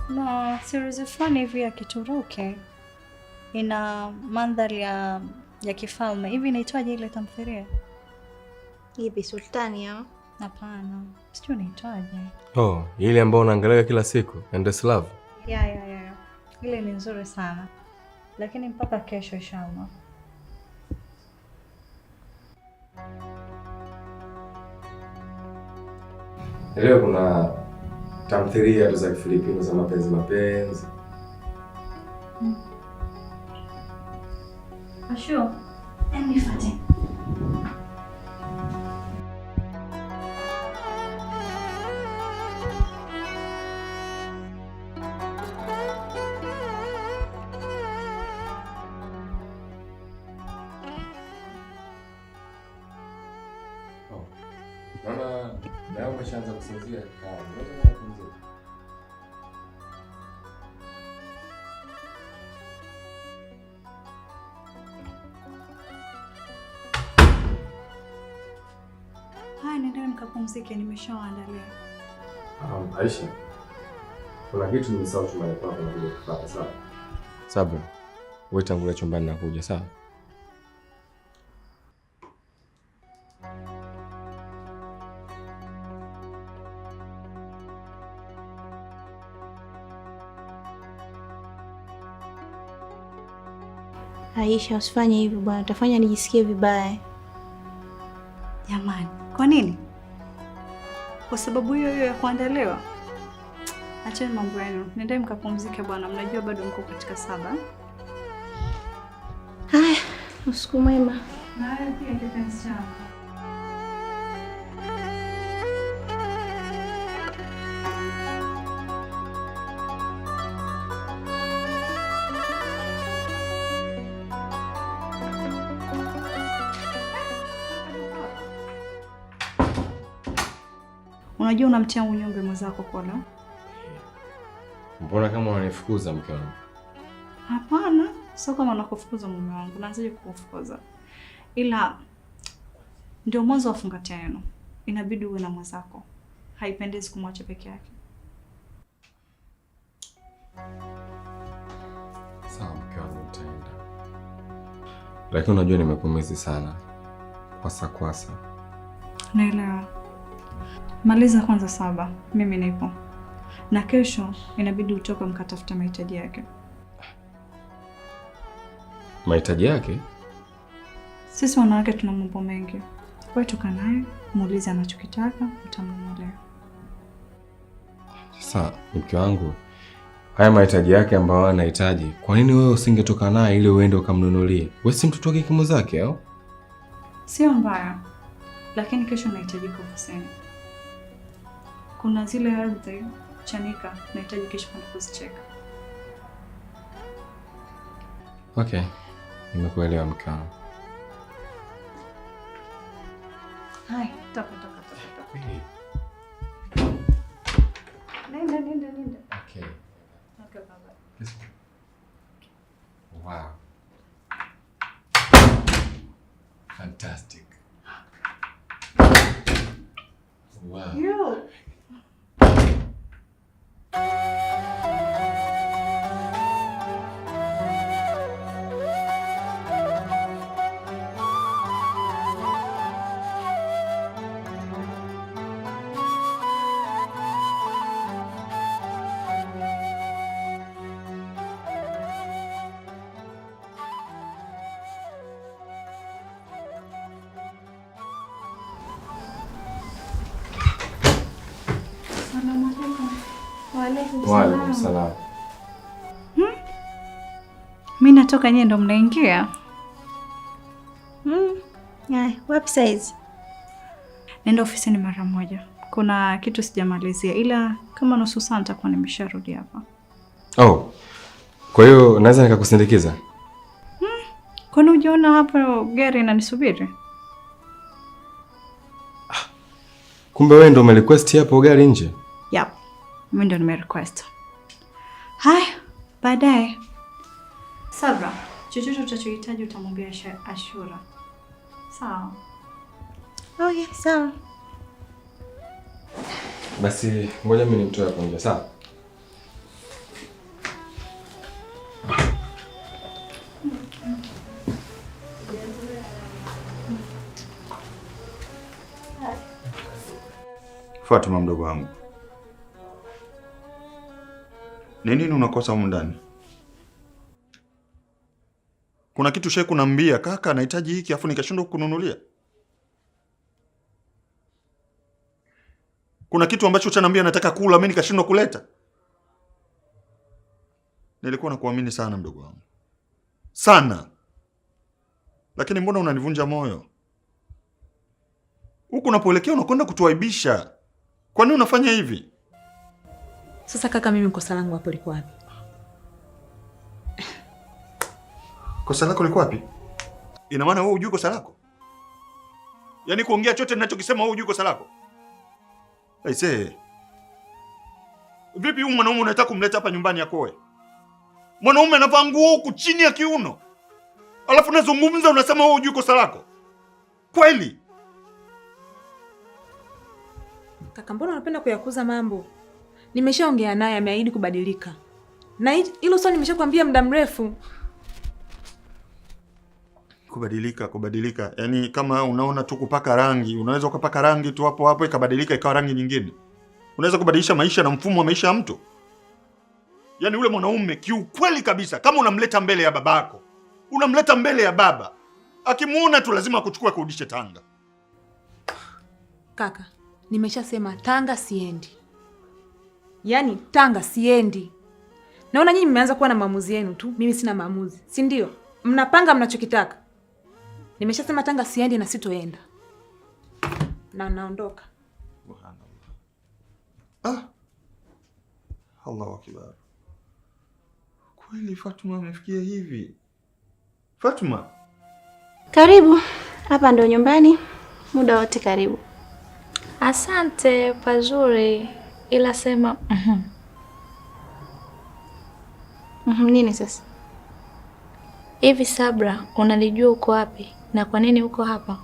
Na series fulani hivi ya Kituruki ina mandhari ya kifalme. Hivi inaitwaje ile tamthilia? Ipi, Sultania? Hapana. Sijui inaitwaje. Ile ambayo unaangalia kila siku, Endless Love. Yeah. Ile ni nzuri sana. Lakini mpaka kesho inshallah. Leo kuna tamthilia za Kifilipino za mapenzi. Asho, nifuate. Mama, leo umeshaanza kusinzia kama unaweza kupumzika. Haya, nendeni mkapumzike, nimeshawaandalia. Aisha, kuna kitu nimesahau chumbani kwako na kuja kupata. Sawa? Sabra, wewe tangulia chumbani na kuja, sawa? Aisha, usifanye hivyo bwana, utafanya nijisikie vibaya. Jamani, kwa nini? Kwa sababu hiyo ya kuandaliwa? Acheni mambo yenu. Nendeni mkapumzike bwana, mnajua bado mko katika saba. Haya, usiku mwema. Haya pia kipenzi changu. Unajua unamtia unyonge mwenzako Kola. Mbona kama unanifukuza mke wangu? Hapana, sio kama nakufukuza mume wangu, naanzaje kukufukuza? Ila ndio mwanzo wa fungate yenu. Inabidi uwe na mwenzako. Haipendezi kumwacha peke yake. Sawa mke wangu, nitaenda. Lakini unajua nimekuumiza sana. Kwasa. Naelewa. Maliza kwanza 7. Mimi nipo. Na kesho inabidi utoke mkatafuta mahitaji yake. Mahitaji yake? Sisi wanawake tuna mambo mengi. Wewe toka naye, muulize anachokitaka, utamnunulia. Sasa mke wangu, haya mahitaji yake ambayo anahitaji, kwa nini wewe usingetoka naye ili uende ukamnunulie? Wewe si mtoto wake kimo zake au? Sio mbaya. Lakini kesho nahitaji ofisini. Kuna zile ardhi Chanika nahitaji kesho kwenda kuzicheka. Okay. Nimekuelewa mke wangu. Hai, toka. Nenda. Okay. Okay, baba. Wow. Fantastic. Wow. You. Waalaikum salaam. Mimi natoka, nyie ndo mnaingia. Wapi size? Nenda ofisini mara moja. Kuna kitu sijamalizia, ila kama nusu saa nitakuwa nimesharudi hapa. Oh. Kwa hiyo naweza nikakusindikiza? Kwani ujiona hapo gari inanisubiri? Kumbe wewe ndo umerequest hapo gari nje? Yep. Mimi ndo nimerequest. Haya, baadaye. Sabra, chochote utachohitaji utamwambia Ashura. Sawa. Okay, sawa. Basi ngoja mimi nimtoe hapo nje, sawa? Fatuma mdogo wangu. Nini unakosa humu ndani? Kuna kitu shehe kunambia kaka anahitaji hiki afu nikashindwa kukununulia? Kuna kitu ambacho chanambia nataka kula mimi nikashindwa kuleta? Nilikuwa nakuamini sana mdogo wangu. Sana. Lakini mbona unanivunja moyo? Huku unapoelekea unakwenda kutuaibisha. Kwa nini unafanya hivi? Sasa kaka, mimi kosa langu hapo liko wapi? Kosa lako liko wapi? Ina maana wewe hujui kosa lako? Yaani kuongea chote ninachokisema wewe hujui kosa lako? Aisee. Vipi huyu mwanaume unataka kumleta hapa nyumbani yakoe? Mwanaume anavaa nguo huku chini ya kiuno. Alafu nazungumza unasema wewe hujui kosa lako? Kweli? Kaka, mbona unapenda kuyakuza mambo? Nimeshaongea naye, ameahidi kubadilika. Na hilo swali nimeshakwambia muda mrefu. Kubadilika. Yaani kama unaona tu kupaka rangi, unaweza ukapaka rangi tu hapo ikabadilika ikawa rangi nyingine. Unaweza kubadilisha maisha na mfumo wa maisha ya mtu. Yaani ule mwanaume kiukweli kabisa, kama unamleta mbele ya babako, unamleta mbele ya baba, akimuona tu lazima akuchukue kurudishe Tanga. Kaka, nimeshasema Tanga siendi. Yaani Tanga siendi. Naona nyinyi mmeanza kuwa na maamuzi yenu tu, mimi sina maamuzi. Si ndio? Mnapanga mnachokitaka. Nimeshasema Tanga siendi na sitoenda. Na naondoka. Allahu Akbar. Kweli Fatuma amefikia hivi? Fatuma, Karibu. Hapa ndo nyumbani. Muda wote karibu. Asante, pazuri. Ila sema Nini sasa? Hivi Sabra, unalijua uko wapi na kwa nini uko hapa?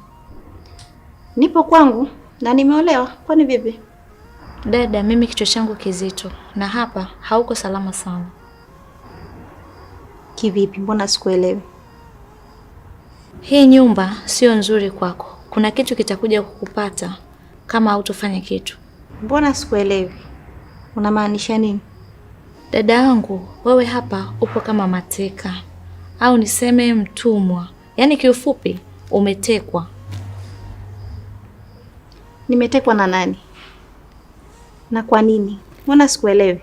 Nipo kwangu na nimeolewa. Kwani vipi? Dada, mimi kichwa changu kizito na hapa hauko salama sana. Kivipi? Mbona sikuelewi? Hii nyumba sio nzuri kwako. Kuna kitu kitakuja kukupata kama hautofanya kitu. Mbona sikuelewi? Unamaanisha nini? Dada yangu, wewe hapa upo kama mateka au niseme mtumwa. Yaani kiufupi umetekwa. Nimetekwa na nani? Na kwa nini? Mbona sikuelewi?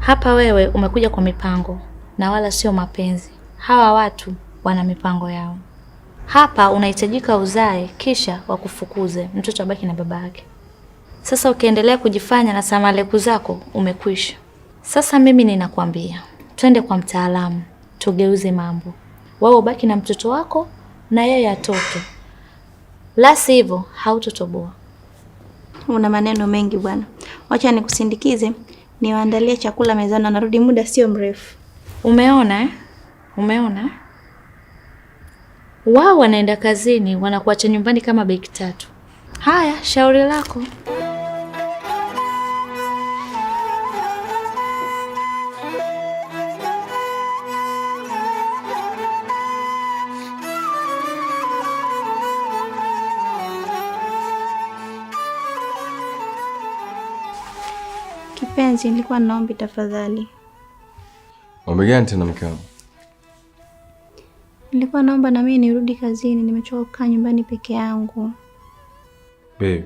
Hapa wewe umekuja kwa mipango na wala sio mapenzi. Hawa watu wana mipango yao. Hapa unahitajika uzae kisha wakufukuze, mtoto abaki na baba yake. Sasa ukiendelea kujifanya na samaleku zako umekwisha. Sasa mimi ninakwambia, twende kwa mtaalamu, tugeuze mambo. Wewe ubaki na mtoto wako na yeye atoke. La sivyo hautotoboa. Una maneno mengi bwana. Wacha nikusindikize, niwaandalie chakula mezani na narudi muda sio mrefu. Umeona eh? Umeona? Wao wanaenda kazini, wanakuacha nyumbani kama beki tatu. Haya, shauri lako. Kipenzi, nilikuwa naomba tafadhali. Ombi gani tena mke wangu? Nilikuwa naomba na mimi nirudi kazini, nimechoka kukaa nyumbani peke yangu. Babe.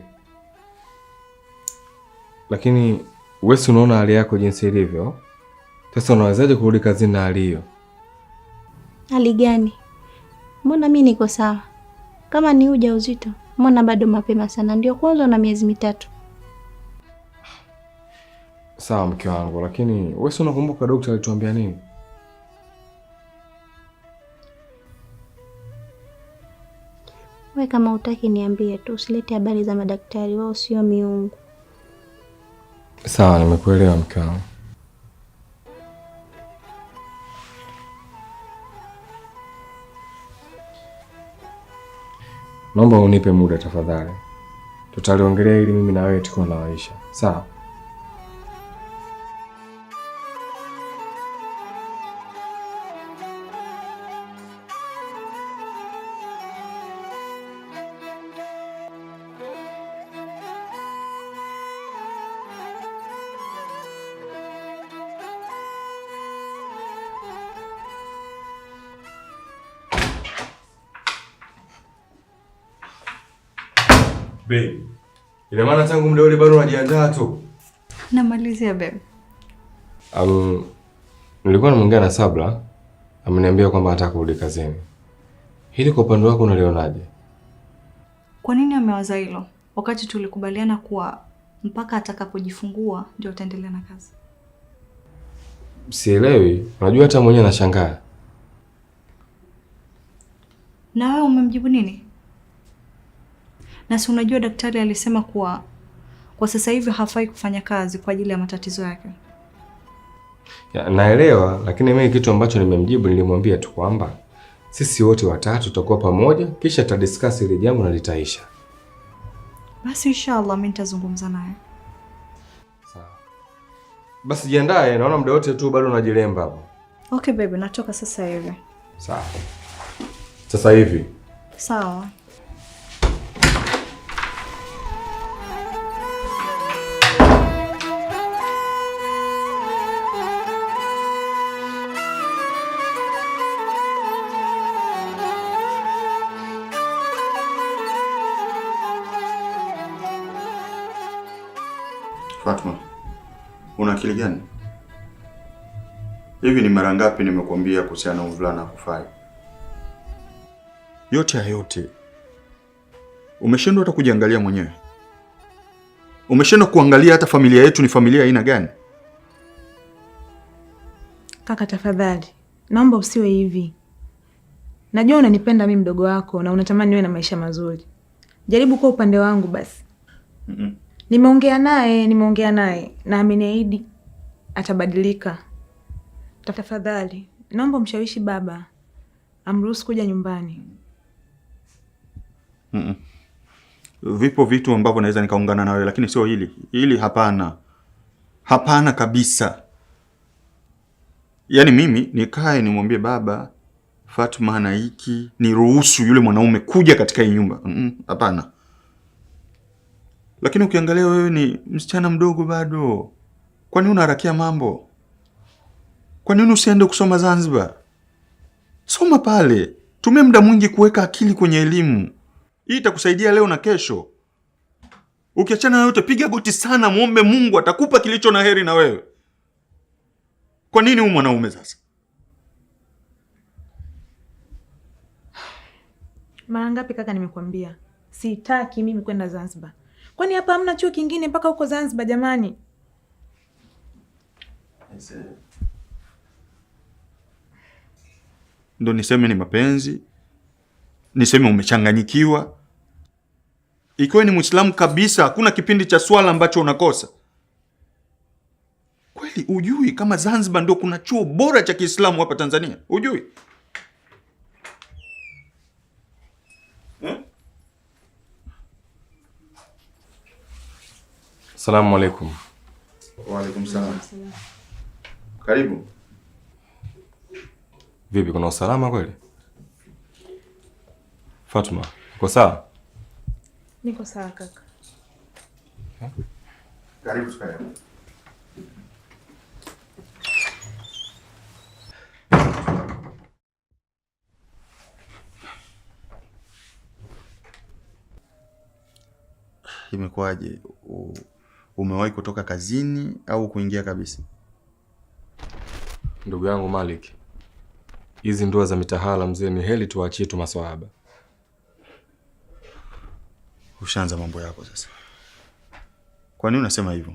Lakini wewe si unaona hali yako jinsi ilivyo? Sasa unawezaje kurudi kazini na hali hiyo? Hali gani? Mbona mimi niko sawa? Kama ni ujauzito, mbona bado mapema sana? Ndio kwanza na miezi mitatu. Sawa mke wangu, lakini wewe si unakumbuka daktari alituambia nini? Wewe kama utaki niambie tu, usilete habari za madaktari, wao sio miungu. Sawa, nimekuelewa mke wangu. Naomba unipe muda tafadhali. Tutaliongelea ili mimi na wewe tuko na maisha. Sawa? Babe, ina maana tangu muda ule bado unajiandaa tu? Namalizia babe. Nilikuwa naongea na Sabra, ameniambia kwamba anataka kurudi kazini. Hili kwa upande wako unalionaje? Kwa nini amewaza hilo? Wakati tulikubaliana kuwa mpaka atakapojifungua ndio utaendelea na kazi. Sielewi, unajua hata mwenyewe nashangaa. Na wewe umemjibu nini? Na si unajua daktari alisema kuwa kwa sasa hivi hafai kufanya kazi kwa ajili ya matatizo yake. Ya, naelewa, lakini mimi kitu ambacho nimemjibu nilimwambia tu kwamba sisi wote watatu tutakuwa pamoja kisha tutadiscuss ile jambo na litaisha. Basi inshallah mimi nitazungumza naye. Sawa. Basi jiandae, naona muda wote tu bado unajilemba hapo. Okay baby, natoka sasa hivi. Sawa. Sasa hivi. Sawa. Fatma, una akili gani? Hivi ni mara ngapi nimekuambia kuhusiana na uvulana kufai? Yote ya yote umeshindwa hata kujiangalia mwenyewe. Umeshindwa kuangalia hata familia yetu ni familia aina gani? Kaka tafadhali, naomba usiwe hivi. Najua unanipenda mimi mdogo wako na unatamani niwe na maisha mazuri. Jaribu kwa upande wangu basi. Nimeongea naye na ameniahidi atabadilika. Tafadhali, naomba mshawishi baba amruhusu kuja nyumbani. Vipo vitu ambavyo naweza nikaungana na wewe, lakini sio hili. Hili hapana. Hapana kabisa. Yaani mimi nikae nimwambie baba Fatma na hiki niruhusu yule mwanaume kuja katika hii nyumba. Hapana. Lakini ukiangalia wewe ni msichana mdogo bado. Kwa nini unaharakia mambo? Kwa nini usiende kusoma Zanzibar? Soma pale. Tumia muda mwingi kuweka akili kwenye elimu. Hii itakusaidia leo na kesho. Ukiachana na yote, piga goti sana, muombe Mungu, atakupa kilicho na heri na wewe. Kwa nini huyu mwanaume sasa? Mara ngapi kaka nimekwambia sitaki mimi kwenda Zanzibar. Kwani hapa hamna chuo kingine mpaka huko Zanzibar jamani? Ndo niseme ni mapenzi? Niseme umechanganyikiwa? Ikiwa ni Muislamu kabisa, hakuna kipindi cha swala ambacho unakosa. Kweli ujui kama Zanzibar ndio kuna chuo bora cha Kiislamu hapa Tanzania? Ujui? Asalamu alaykum. Wa alaykum salaam. Karibu. Vipi, kuna usalama kweli? Fatma, uko sawa? Niko sawa kaka. Karibu tukae. Imekuwaje? Umewahi kutoka kazini au kuingia kabisa? Ndugu yangu Malik, hizi ndoa za mitahala mzee ni heli tuachie tu maswahaba. Ushaanza mambo yako sasa. Kwa nini unasema hivyo?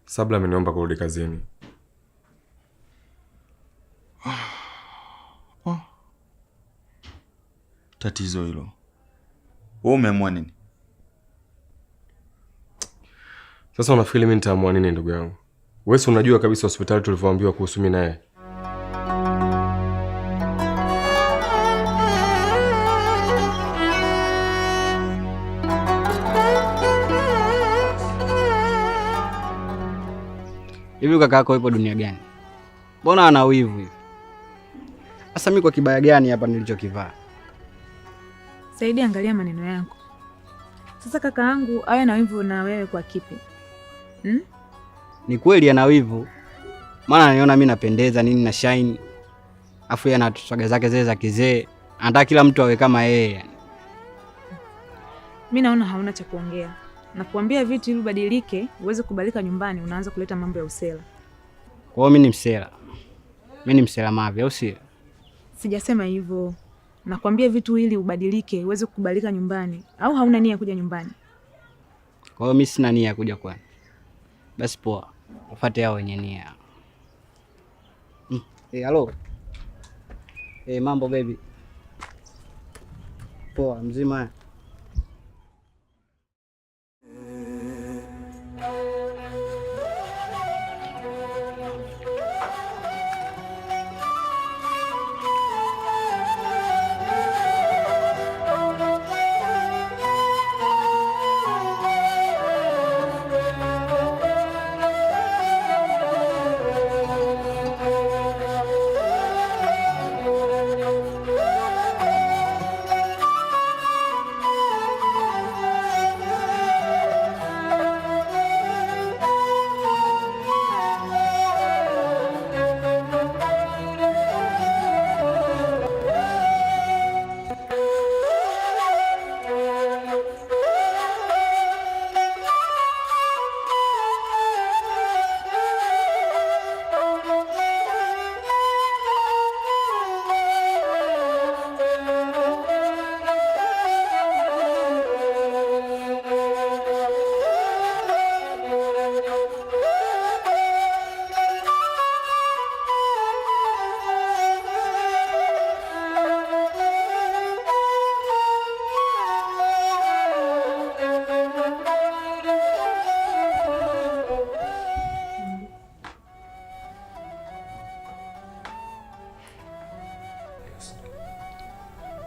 Sabla ameniomba kurudi kazini. Tatizo hilo. Wewe umeamua nini? Sasa unafikiri mimi nitaamua nini ndugu yangu? Wewe si unajua kabisa hospitali tulivyoambiwa kuhusu mimi naye. Hivi kaka yako yupo dunia gani? Mbona ana wivu hivi? Sasa mimi kwa kibaya gani hapa nilichokivaa? Saidi, angalia maneno yako. Sasa kaka yangu awe na wivu na wewe kwa kipi? Ni kweli ana wivu. Maana ananiona mimi napendeza nini na shine. Afu yana tuswaga zake zile za kizee. Anataka kila mtu awe kama yeye yani. Mimi naona hauna cha kuongea. Na kuambia vitu ili ubadilike, uweze kubalika nyumbani, unaanza kuleta mambo ya usela. Kwa hiyo mimi ni msela. Mimi ni msela mavi au si? Sijasema hivyo. Nakwambia vitu ili ubadilike, uweze kukubalika nyumbani. Au hauna nia kuja nyumbani? Kwa hiyo mimi sina nia kuja kwani. Basi poa. Ufuate hao wenye nia. Hello. Mambo baby. Poa, mzima.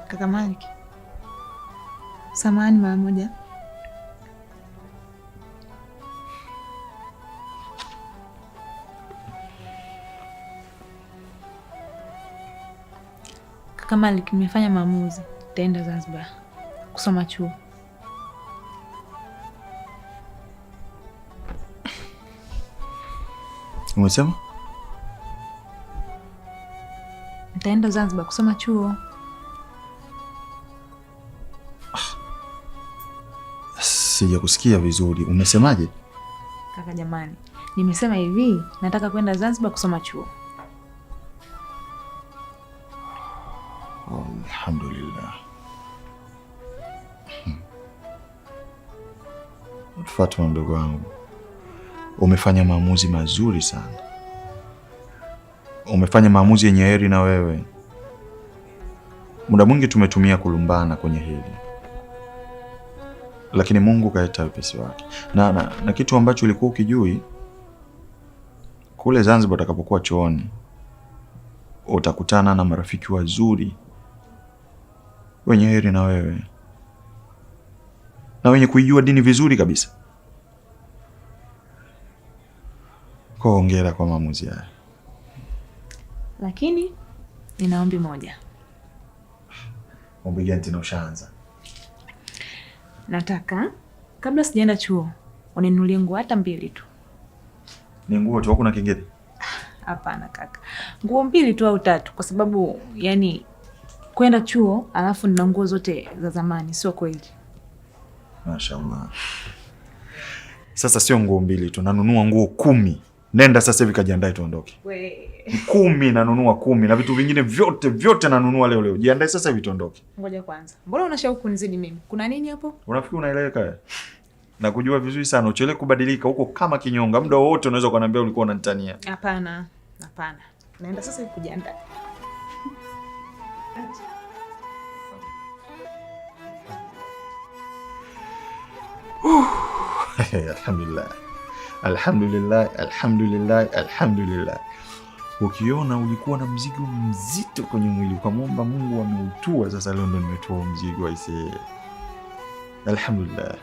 Kaka Malik, samahani mara moja. Kaka Malik, nimefanya maamuzi. Nitaenda Zanzibar kusoma chuo. Umesema? Nitaenda Zanzibar kusoma chuo. Sijakusikia vizuri. Umesemaje? Kaka jamani, nimesema hivi, nataka kwenda Zanzibar kusoma chuo. Alhamdulillah. Fatuma mdogo wangu, umefanya maamuzi mazuri sana. Umefanya maamuzi yenye heri na wewe. Muda mwingi tumetumia kulumbana kwenye hili, lakini Mungu kaita wepesi wake. Na kitu ambacho ulikuwa ukijui, kule Zanzibar utakapokuwa chuoni utakutana na marafiki wazuri wenye heri na wewe, na wenye kuijua dini vizuri kabisa. Kwa hongera kwa maamuzi haya. Lakini nina ombi moja. Ombi gani tena ushaanza? Nataka kabla sijaenda chuo uninunulie nguo hata 2 tu. Ni nguo tu, hakuna kingine? Hapana kaka. Nguo 2 tu au 3 kwa sababu yani kwenda chuo alafu nina nguo zote za zamani, sio kweli. Mashaallah. Sasa sio nguo 2 tu, nanunua nguo 10. Nenda sasa hivi kajiandae tuondoke. 10 nanunua 10 na vitu vingine vyote nanunua leo. Jiandae sasa hivi tuondoke. Ngoja kwanza. Mbona una shauku kunizidi mimi? Kuna nini hapo? Unafikiri unaeleweka? Na kujua vizuri sana, uchele kubadilika huko kama kinyonga. Muda wote unaweza kuniambia ulikuwa unanitania. Hapana. Naenda sasa hivi kujiandaa. Alhamdulillah. Ukiona ulikuwa na mzigo mzito kwenye mwili, ukamwomba Mungu ameutua, sasa leo ndo nimetoa mzigo aisee. Alhamdulillah.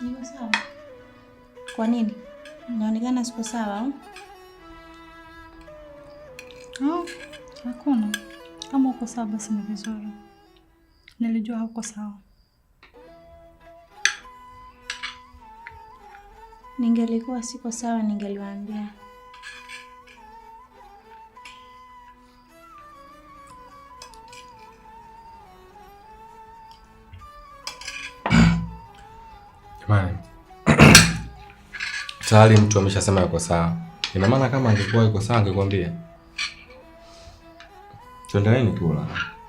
Niko sawa. Kwa nini? Naonekana siko sawa? Hakuna. Kama uko sawa basi ni vizuri. Nilijua hauko sawa. Ningelikuwa siko sawa ningeliwaambia. Jamani. Tayari mtu ameshasema yuko sawa. Ina maana kama angekuwa yuko sawa angekwambia. Tuendeleeni kula.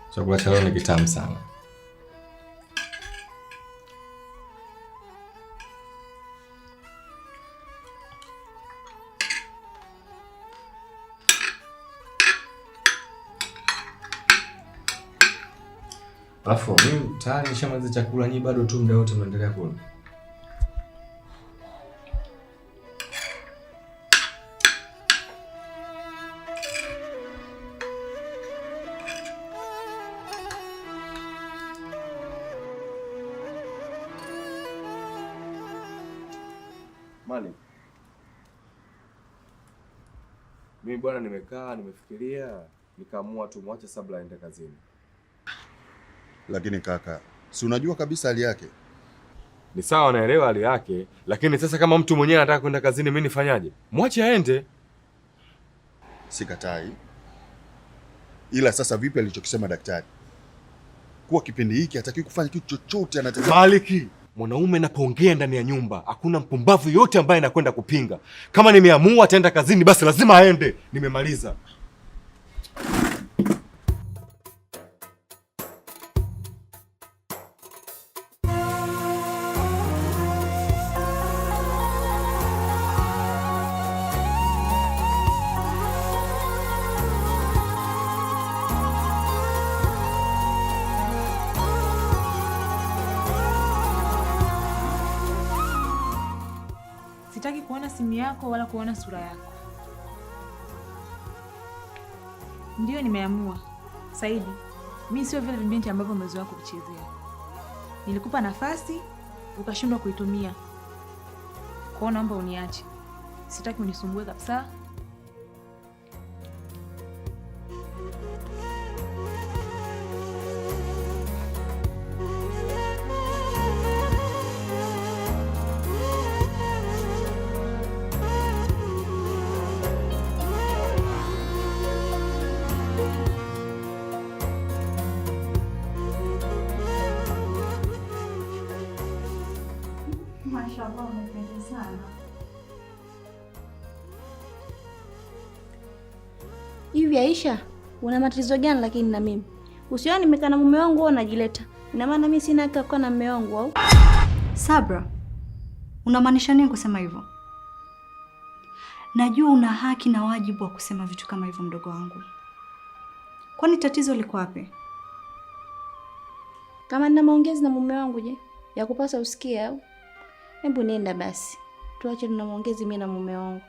Chakula cha leo ni kitamu sana. Alafu mimi tayari nishamaliza chakula, nyinyi bado tu muda wote mnaendelea kula. Mali. Mimi bwana nimekaa nimefikiria nikaamua tu mwache Sabla aende kazini. Lakini kaka, si unajua kabisa hali yake? Ni sawa, naelewa hali yake, lakini sasa kama mtu mwenyewe anataka kwenda kazini mimi nifanyaje? Mwache aende. Sikatai. Ila sasa vipi alichokisema daktari? Kuwa kipindi hiki hataki kufanya kitu chochote, anataka Maliki. Mwanaume napoongea ndani ya nyumba, hakuna mpumbavu yote ambaye anakwenda kupinga. Kama nimeamua ataenda kazini basi lazima aende. Nimemaliza. hata simu yako wala kuona sura yako. Ndio nimeamua. Saidi, mimi sio vile vibinti ambavyo umezoea kuvichezea. Nilikupa nafasi ukashindwa kuitumia. Kwa naomba uniache. Sitaki unisumbue kabisa. Mashallah, umependeza sana. Hivi Aisha, una matatizo gani lakini na mimi? Usioni nimekaa na mume wangu au unajileta? Ina maana mimi sina haki ya kuwa na mume wangu au? Sabra, unamaanisha nini kusema hivyo? Najua una haki na wajibu wa kusema vitu kama hivyo mdogo wangu. Kwani tatizo liko wapi? Kama nina maongezi na mume wangu je? Ya kupasa usikie au? Hebu nenda basi. Tuache tuna maongezi mimi na mume wangu.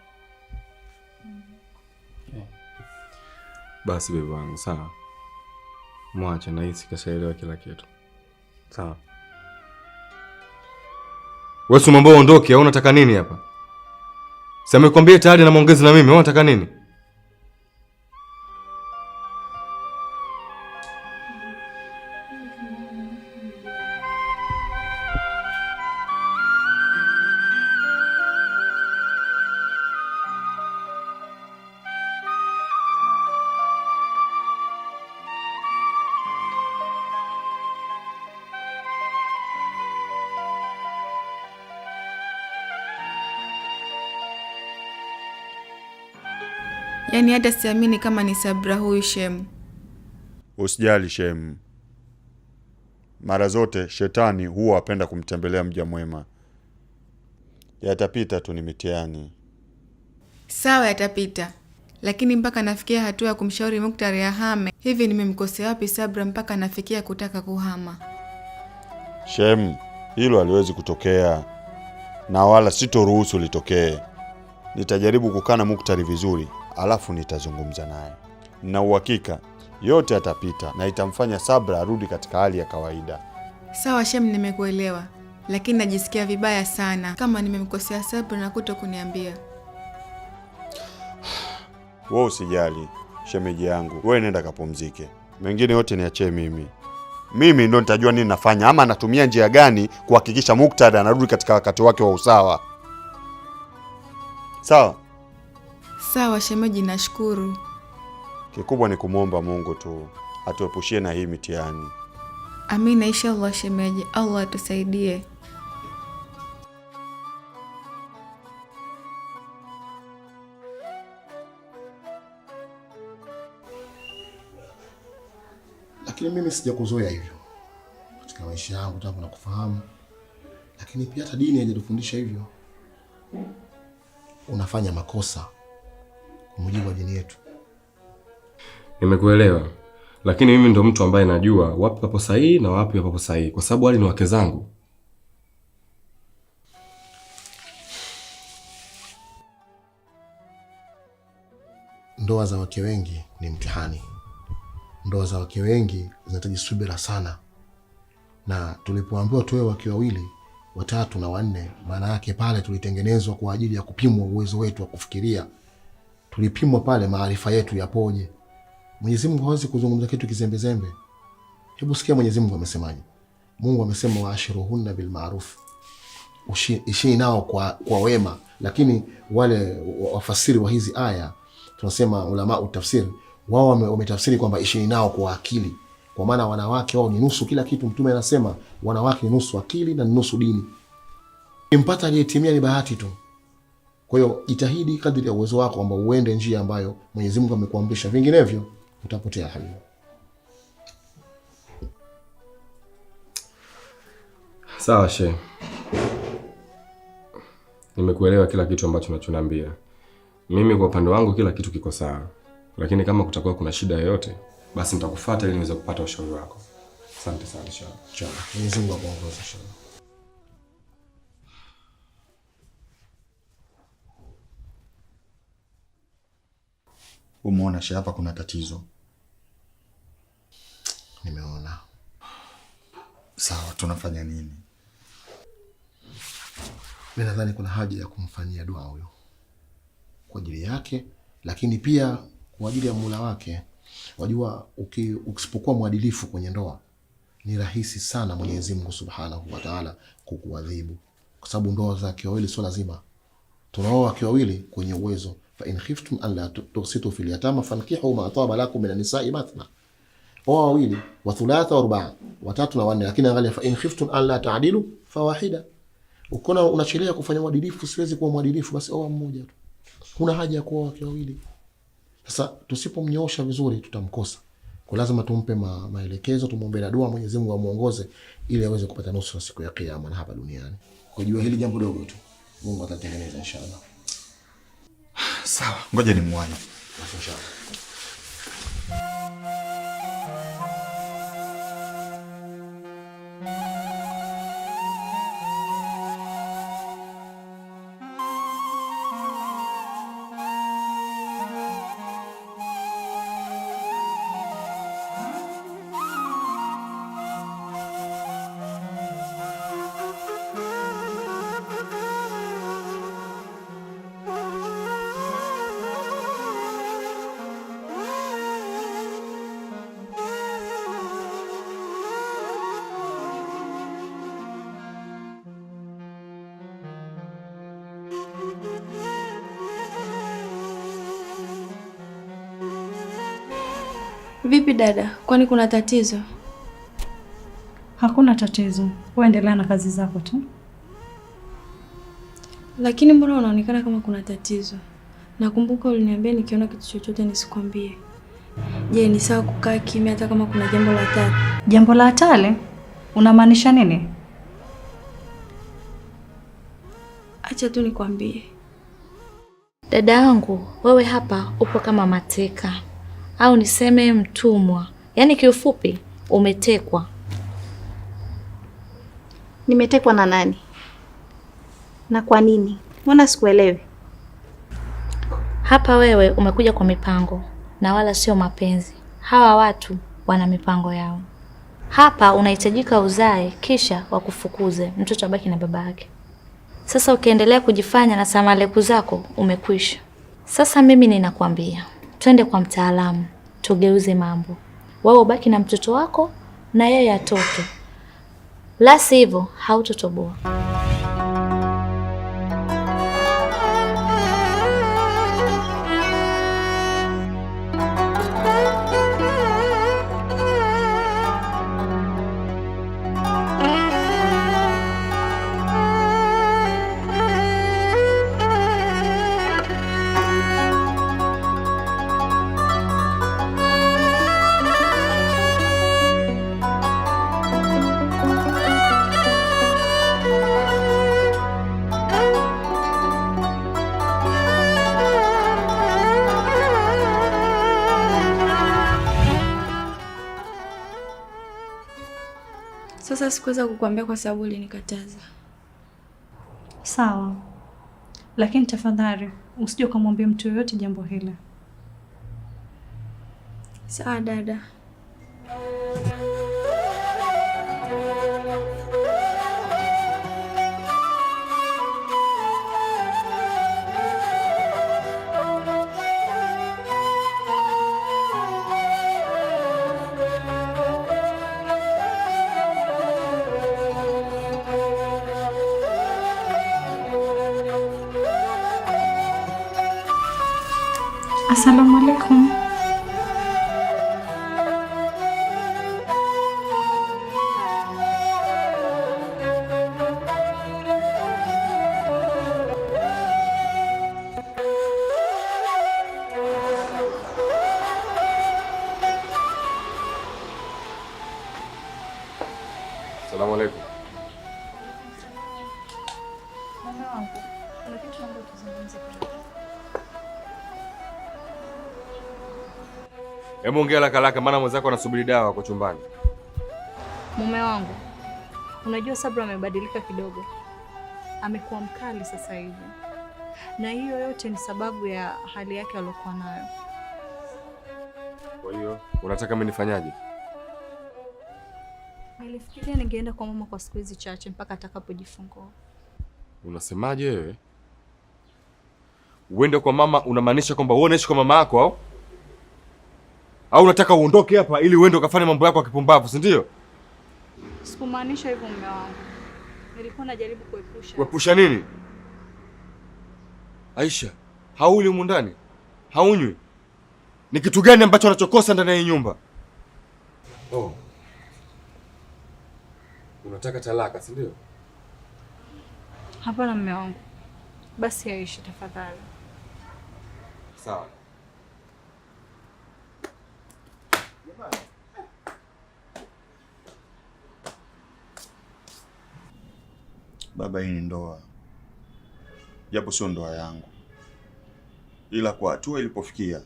Basi bebe wangu, sawa. Mwache na hisi kashaelewa kila kitu. Sawa. Wewe si mambo uondoke au unataka nini hapa? Sasa nimekwambia tayari na maongezi na mimi, wewe unataka nini? Yaani hata siamini kama ni Sabra huyu Shemu. Usijali Shemu. Mara zote shetani huwa apenda kumtembelea mja mwema. Yatapita tu, ni mitihani. Sawa, yatapita. Lakini mpaka nafikia hatua ya kumshauri Muktari ahame, hivi nimemkosea wapi Sabra mpaka nafikia kutaka kuhama? Shemu, hilo haliwezi kutokea. Na wala sitoruhusu litokee. Nitajaribu kukaa na Muktari vizuri, alafu nitazungumza naye. Na uhakika yote yatapita na itamfanya Sabra arudi katika hali ya kawaida. Sawa Shemu, nimekuelewa. Lakini najisikia vibaya sana kama nimemkosea Sabra na kuto kuniambia. Wewe usijali, shemeji yangu. Wewe nenda kapumzike. Mengine yote niachie mimi. Mimi ndo nitajua nini nafanya ama natumia njia gani kuhakikisha Muktari anarudi katika wakati wake wa usawa. Sawa? Sawa shemeji, nashukuru. Kikubwa ni kumwomba Mungu tu atuepushie na hii mitihani. Amina, inshallah shemeji. Allah atusaidie. Lakini mimi sijakuzoea hivyo katika maisha yangu tangu nakufahamu. Lakini pia hata dini haijatufundisha hivyo. Unafanya makosa kwa mujibu wa dini yetu. Nimekuelewa. Lakini mimi ndo mtu ambaye najua wapi papo sahihi na wapi hapapo sahihi, kwa sababu wale ni wake zangu. Ndoa za wake wengi ni mtihani. Ndoa za wake wengi zinahitaji subira sana. Na tulipoambiwa tuwe wake wawili, watatu na wanne, maana yake pale tulitengenezwa kwa ajili ya kupimwa uwezo wetu wa kufikiria. Tulipimwa pale maarifa yetu yapoje. Mwenyezi Mungu hawezi kuzungumza kitu kizembezembe. Hebu sikia Mwenyezi Mungu amesemaje. Mungu amesema waashiruhunna bil ma'ruf. Ishi nao kwa wema. Lakini wale wafasiri wa hizi aya, tunasema ulama utafsiri, wao wametafsiri kwamba ishi nao kwa akili. Kwa maana wanawake wao ni nusu kila kitu. Mtume anasema wanawake ni nusu akili na nusu dini. Impata aliyetimia ni bahati tu. Kwa hiyo jitahidi kadri ya uwezo wako kwamba uende njia ambayo Mwenyezi Mungu amekuamrisha, vinginevyo utapotea habibi. Sawa she. Nimekuelewa kila kitu ambacho unachoniambia. Mimi kwa upande wangu kila kitu kiko sawa. Lakini kama kutakuwa kuna shida yoyote, basi nitakufuata ili niweze kupata ushauri wako. Asante sana inshallah. Mwenyezi Mungu akuongoze inshallah. Umeona hapa kuna tatizo. Nimeona. Sawa, tunafanya nini? Mimi nadhani kuna haja ya kumfanyia dua huyo kwa ajili yake, lakini pia kwa ajili ya Mola wake. Wajua, ukisipokuwa mwadilifu kwenye ndoa ni rahisi sana Mwenyezi Mungu Subhanahu wa Ta'ala kukuadhibu, kwa sababu ndoa za wake wawili sio lazima. Tunaoa wake wawili kwenye uwezo. Fa in khiftum an la tuqsitu fil yatama fankihu ma ataba lakum min an-nisa'i mathna. Oa wawili wa thulatha wa ruba', watatu na wanne, lakini angalia fa in khiftum an la ta'dilu fawahida. Ukiona unachelea kufanya uadilifu, siwezi kuwa mwadilifu, basi oa mmoja tu. Huna haja ya kuoa wake wawili. Sasa tusipomnyoosha vizuri tutamkosa. Kwa lazima tumpe maelekezo, tumuombe na dua Mwenyezi Mungu amuongoze ili aweze kupata nusura siku ya kiyama na hapa duniani. Kwa jua hili jambo dogo tu, Mungu atatengeneza inshallah. Sawa, ngoja nimwone. Inshallah. Vipi dada? Kwani kuna tatizo? Hakuna tatizo. Wewe endelea na kazi zako tu. Lakini mbona unaonekana kama kuna tatizo? Nakumbuka uliniambia nikiona kitu chochote nisikwambie. Je, ni sawa kukaa kimya hata kama kuna jambo la hatari? Jambo la hatari? Unamaanisha nini? Acha tu nikwambie. Dada yangu, wewe hapa upo kama mateka. Au niseme mtumwa. Yaani kiufupi umetekwa. Nimetekwa na nani? Na kwa nini? Mbona sikuelewi? Hapa wewe umekuja kwa mipango na wala sio mapenzi. Hawa watu wana mipango yao. Hapa unahitajika uzae kisha wakufukuze, mtoto abaki na baba yake. Sasa ukiendelea kujifanya na samaleku zako umekwisha. Sasa mimi ninakwambia, twende kwa mtaalamu, tugeuze mambo. Wewe ubaki na mtoto wako na yeye atoke. La sivyo hautotoboa. Sasa sikuweza kukuambia kwa sababu ulinikataza. Sawa. Lakini tafadhali usije kumwambia mtu yoyote jambo hili. Sawa dada. Assalamu alaikum. Assalamu alaikum. Hebu ongea haraka maana mwenzako anasubiri dawa kwa chumbani. Mume wangu, unajua Sabra amebadilika kidogo. Amekuwa mkali sasa hivi. Na hiyo yote ni sababu ya hali yake aliyokuwa nayo. Kwa hiyo unataka mimi nifanyaje? Nilifikiria ningeenda kwa mama kwa siku hizi chache mpaka atakapojifungua. Unasemaje wewe? Uende kwa mama unamaanisha kwamba wewe unaishi kwa mama yako au? Au unataka uondoke hapa ili uende ukafanye mambo yako ya kipumbavu, si ndio? Sikumaanisha hivyo mume wangu. Nilikuwa najaribu kuepusha. Kuepusha nini? Aisha, hauli humu ndani? Haunywi? Ni kitu gani ambacho anachokosa ndani ya hii nyumba? Oh. Unataka talaka, si ndio? Hapana mume wangu. Basi Aisha tafadhali. Sawa. Baba, hii ni ndoa, japo sio ndoa yangu, ila kwa hatua ilipofikia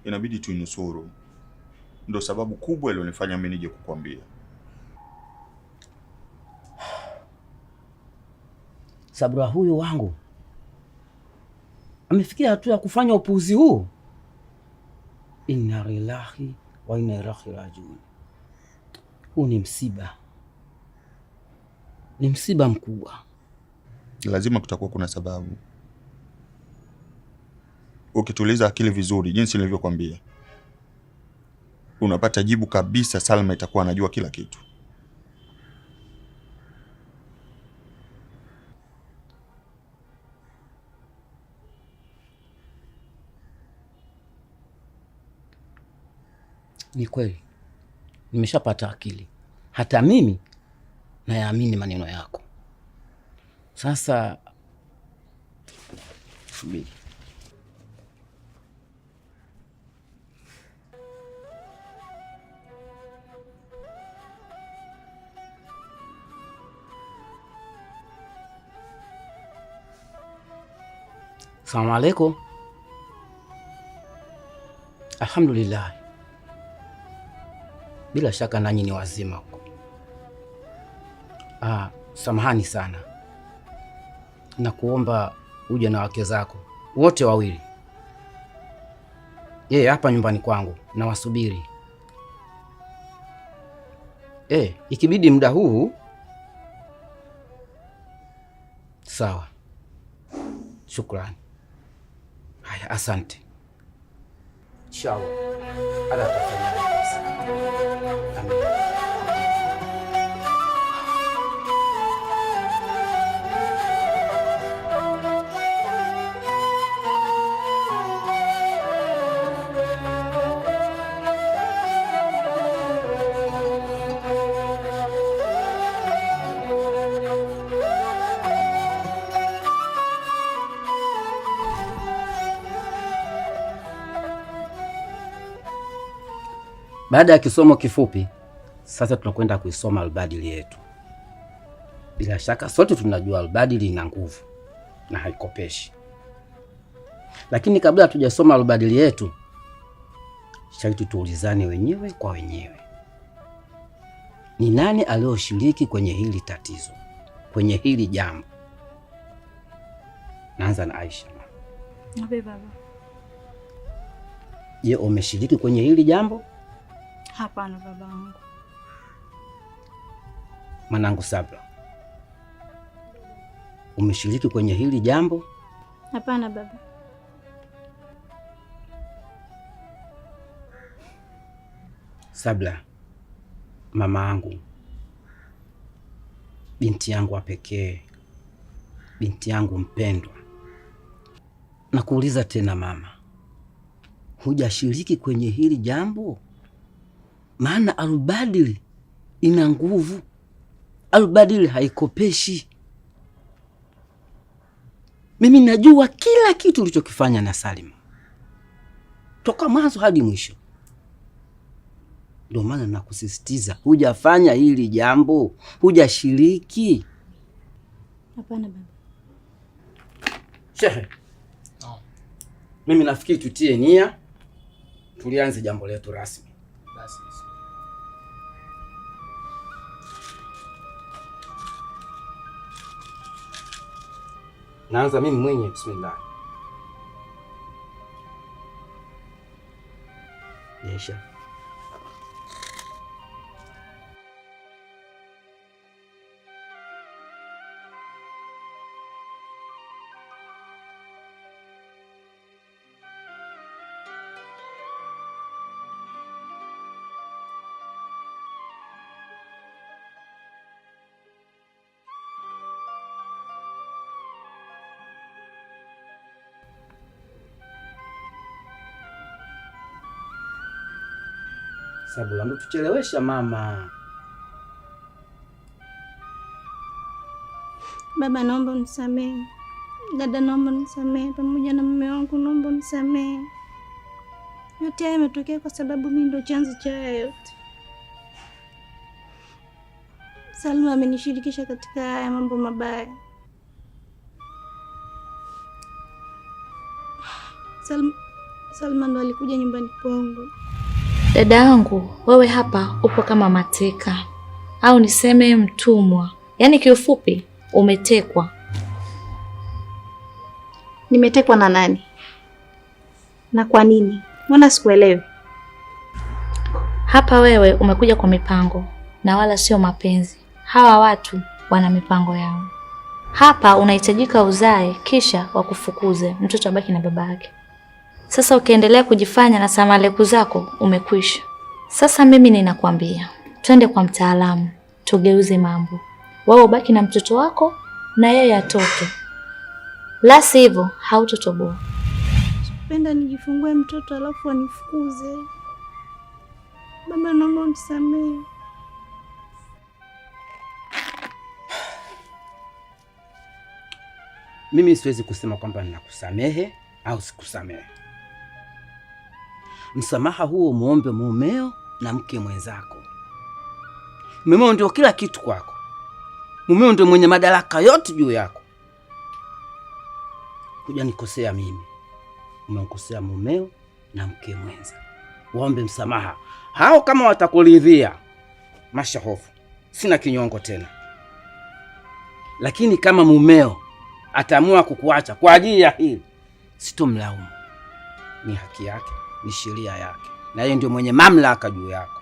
inabidi tuinusuru. Ndio sababu kubwa ilionifanya mimi nije kukwambia. Sabra huyu wangu amefikia hatua ya kufanya upuuzi huu. Inna lillahi wa inna ilaihi rajiun. Huu ni msiba, ni msiba mkubwa. Lazima kutakuwa kuna sababu. Ukituliza akili vizuri, jinsi nilivyokuambia, unapata jibu kabisa. Salma itakuwa anajua kila kitu. Ni kweli, nimeshapata akili. Hata mimi nayaamini maneno yako. Sasa subiri. Asalamu alaykum. Alhamdulillah. Bila shaka nanyi ni wazima huko. Samahani sana. Nakuomba uje na wake zako wote wawili. Hapa nyumbani kwangu na wasubiri. Ikibidi muda huu. Sawa. Shukrani. Haya, asante. Inshallah. Ala tafanya. Amin. Baada ya kisomo kifupi, sasa tunakwenda kuisoma albadili yetu. Bila shaka sote tunajua albadili ina nguvu na haikopeshi. Lakini kabla hatujasoma albadili yetu, sharti tuulizane wenyewe kwa wenyewe. Ni nani aliyoshiriki kwenye hili tatizo, kwenye hili jambo? Naanza na Aisha. Nabe baba. Je, umeshiriki kwenye hili jambo? Hapana babangu. Mwanangu Sabra, umeshiriki kwenye hili jambo? Hapana baba. Sabra, mama yangu, binti yangu wa pekee, binti yangu mpendwa, nakuuliza tena mama, hujashiriki kwenye hili jambo? Maana albadili ina nguvu, albadili haikopeshi. Mimi najua kila kitu ulichokifanya na Salima, toka mwanzo hadi mwisho. Ndio maana nakusisitiza, hujafanya hili jambo, hujashiriki. Hapana baba. Shehe, mimi nafikiri tutie nia, tulianze jambo letu rasmi. Basi. Naanza mimi mwenye. Bismillah. Aisha. Sabula, ndo tuchelewesha mama. Baba, naomba unisamehe. Dada, naomba unisamehe. Pamoja na mume wangu, naomba unisamehe. Yote haya yametokea kwa sababu mimi ndo chanzo cha haya yote. Salma amenishirikisha katika haya mambo mabaya. Salma ndo alikuja nyumbani kwangu. Dada yangu, wewe hapa upo kama mateka au niseme mtumwa. Yaani kiufupi umetekwa. Nimetekwa na nani? Na kwa nini? Mbona sikuelewi? Hapa wewe umekuja kwa mipango na wala sio mapenzi. Hawa watu wana mipango yao. Hapa unahitajika uzae kisha wakufukuze, mtoto abaki na baba yake. Sasa ukiendelea kujifanya na samaleku zako umekwisha. Sasa mimi ninakwambia, twende kwa mtaalamu, tugeuze mambo. Wewe ubaki na mtoto wako na yeye atoke. La sivyo hautotoboa. Sipenda nijifungue mtoto alafu anifukuze. Baba, naomba unisamehe. Mimi siwezi kusema kwamba ninakusamehe au sikusamehe. Msamaha huo muombe mumeo na mke mwenzako. Mumeo ndio kila kitu kwako. Mumeo ndio mwenye madaraka yote juu yako. Hujanikosea mimi. Umemkosea mumeo na mke mwenza. Waombe msamaha. Hao kama watakuridhia, mashahofu, sina kinyongo tena. Lakini kama mumeo ataamua kukuacha kwa ajili ya hili, sitomlaumu. Ni haki yake, ni sheria yake, na yeye ndio mwenye mamlaka juu yako.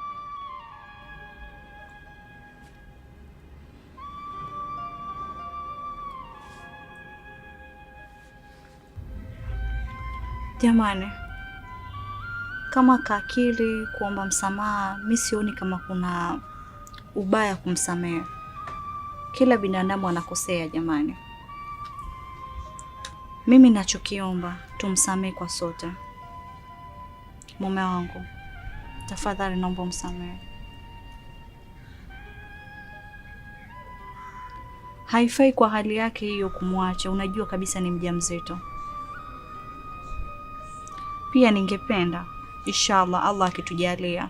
Jamani, kama kakili kuomba msamaha, mimi sioni kama kuna ubaya kumsamehe. Kila binadamu anakosea jamani. Mimi nachokiomba tumsamehe kwa sote. Mume wangu, tafadhali naomba msamehe. Haifai kwa hali yake hiyo kumwacha, unajua kabisa ni mjamzito. Pia ningependa inshallah Allah akitujalia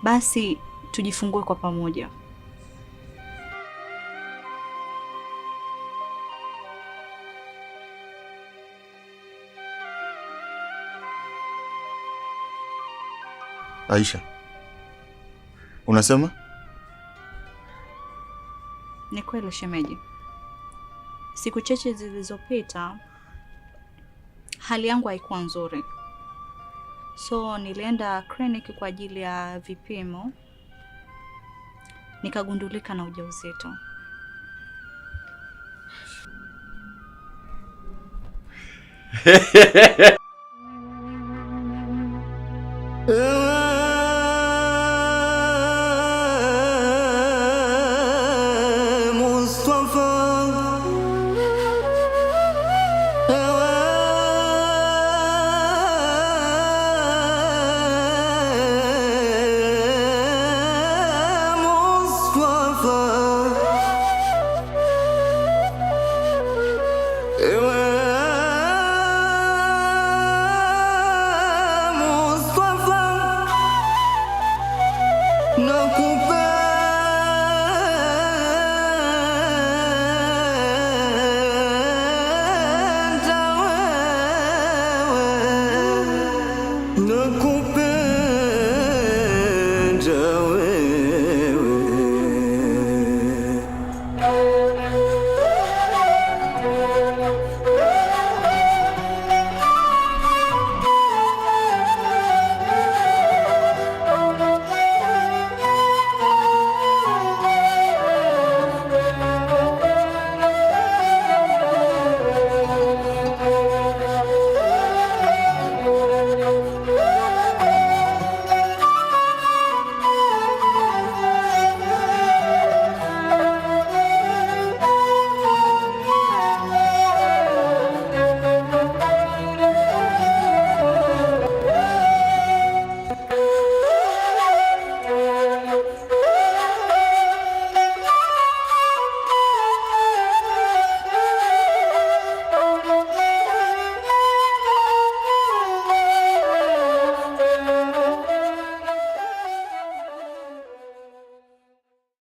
basi tujifungue kwa pamoja. Aisha, unasema? Ni kweli shemeji. Siku chache zilizopita hali yangu haikuwa nzuri. So nilienda kliniki kwa ajili ya vipimo. Nikagundulika na ujauzito.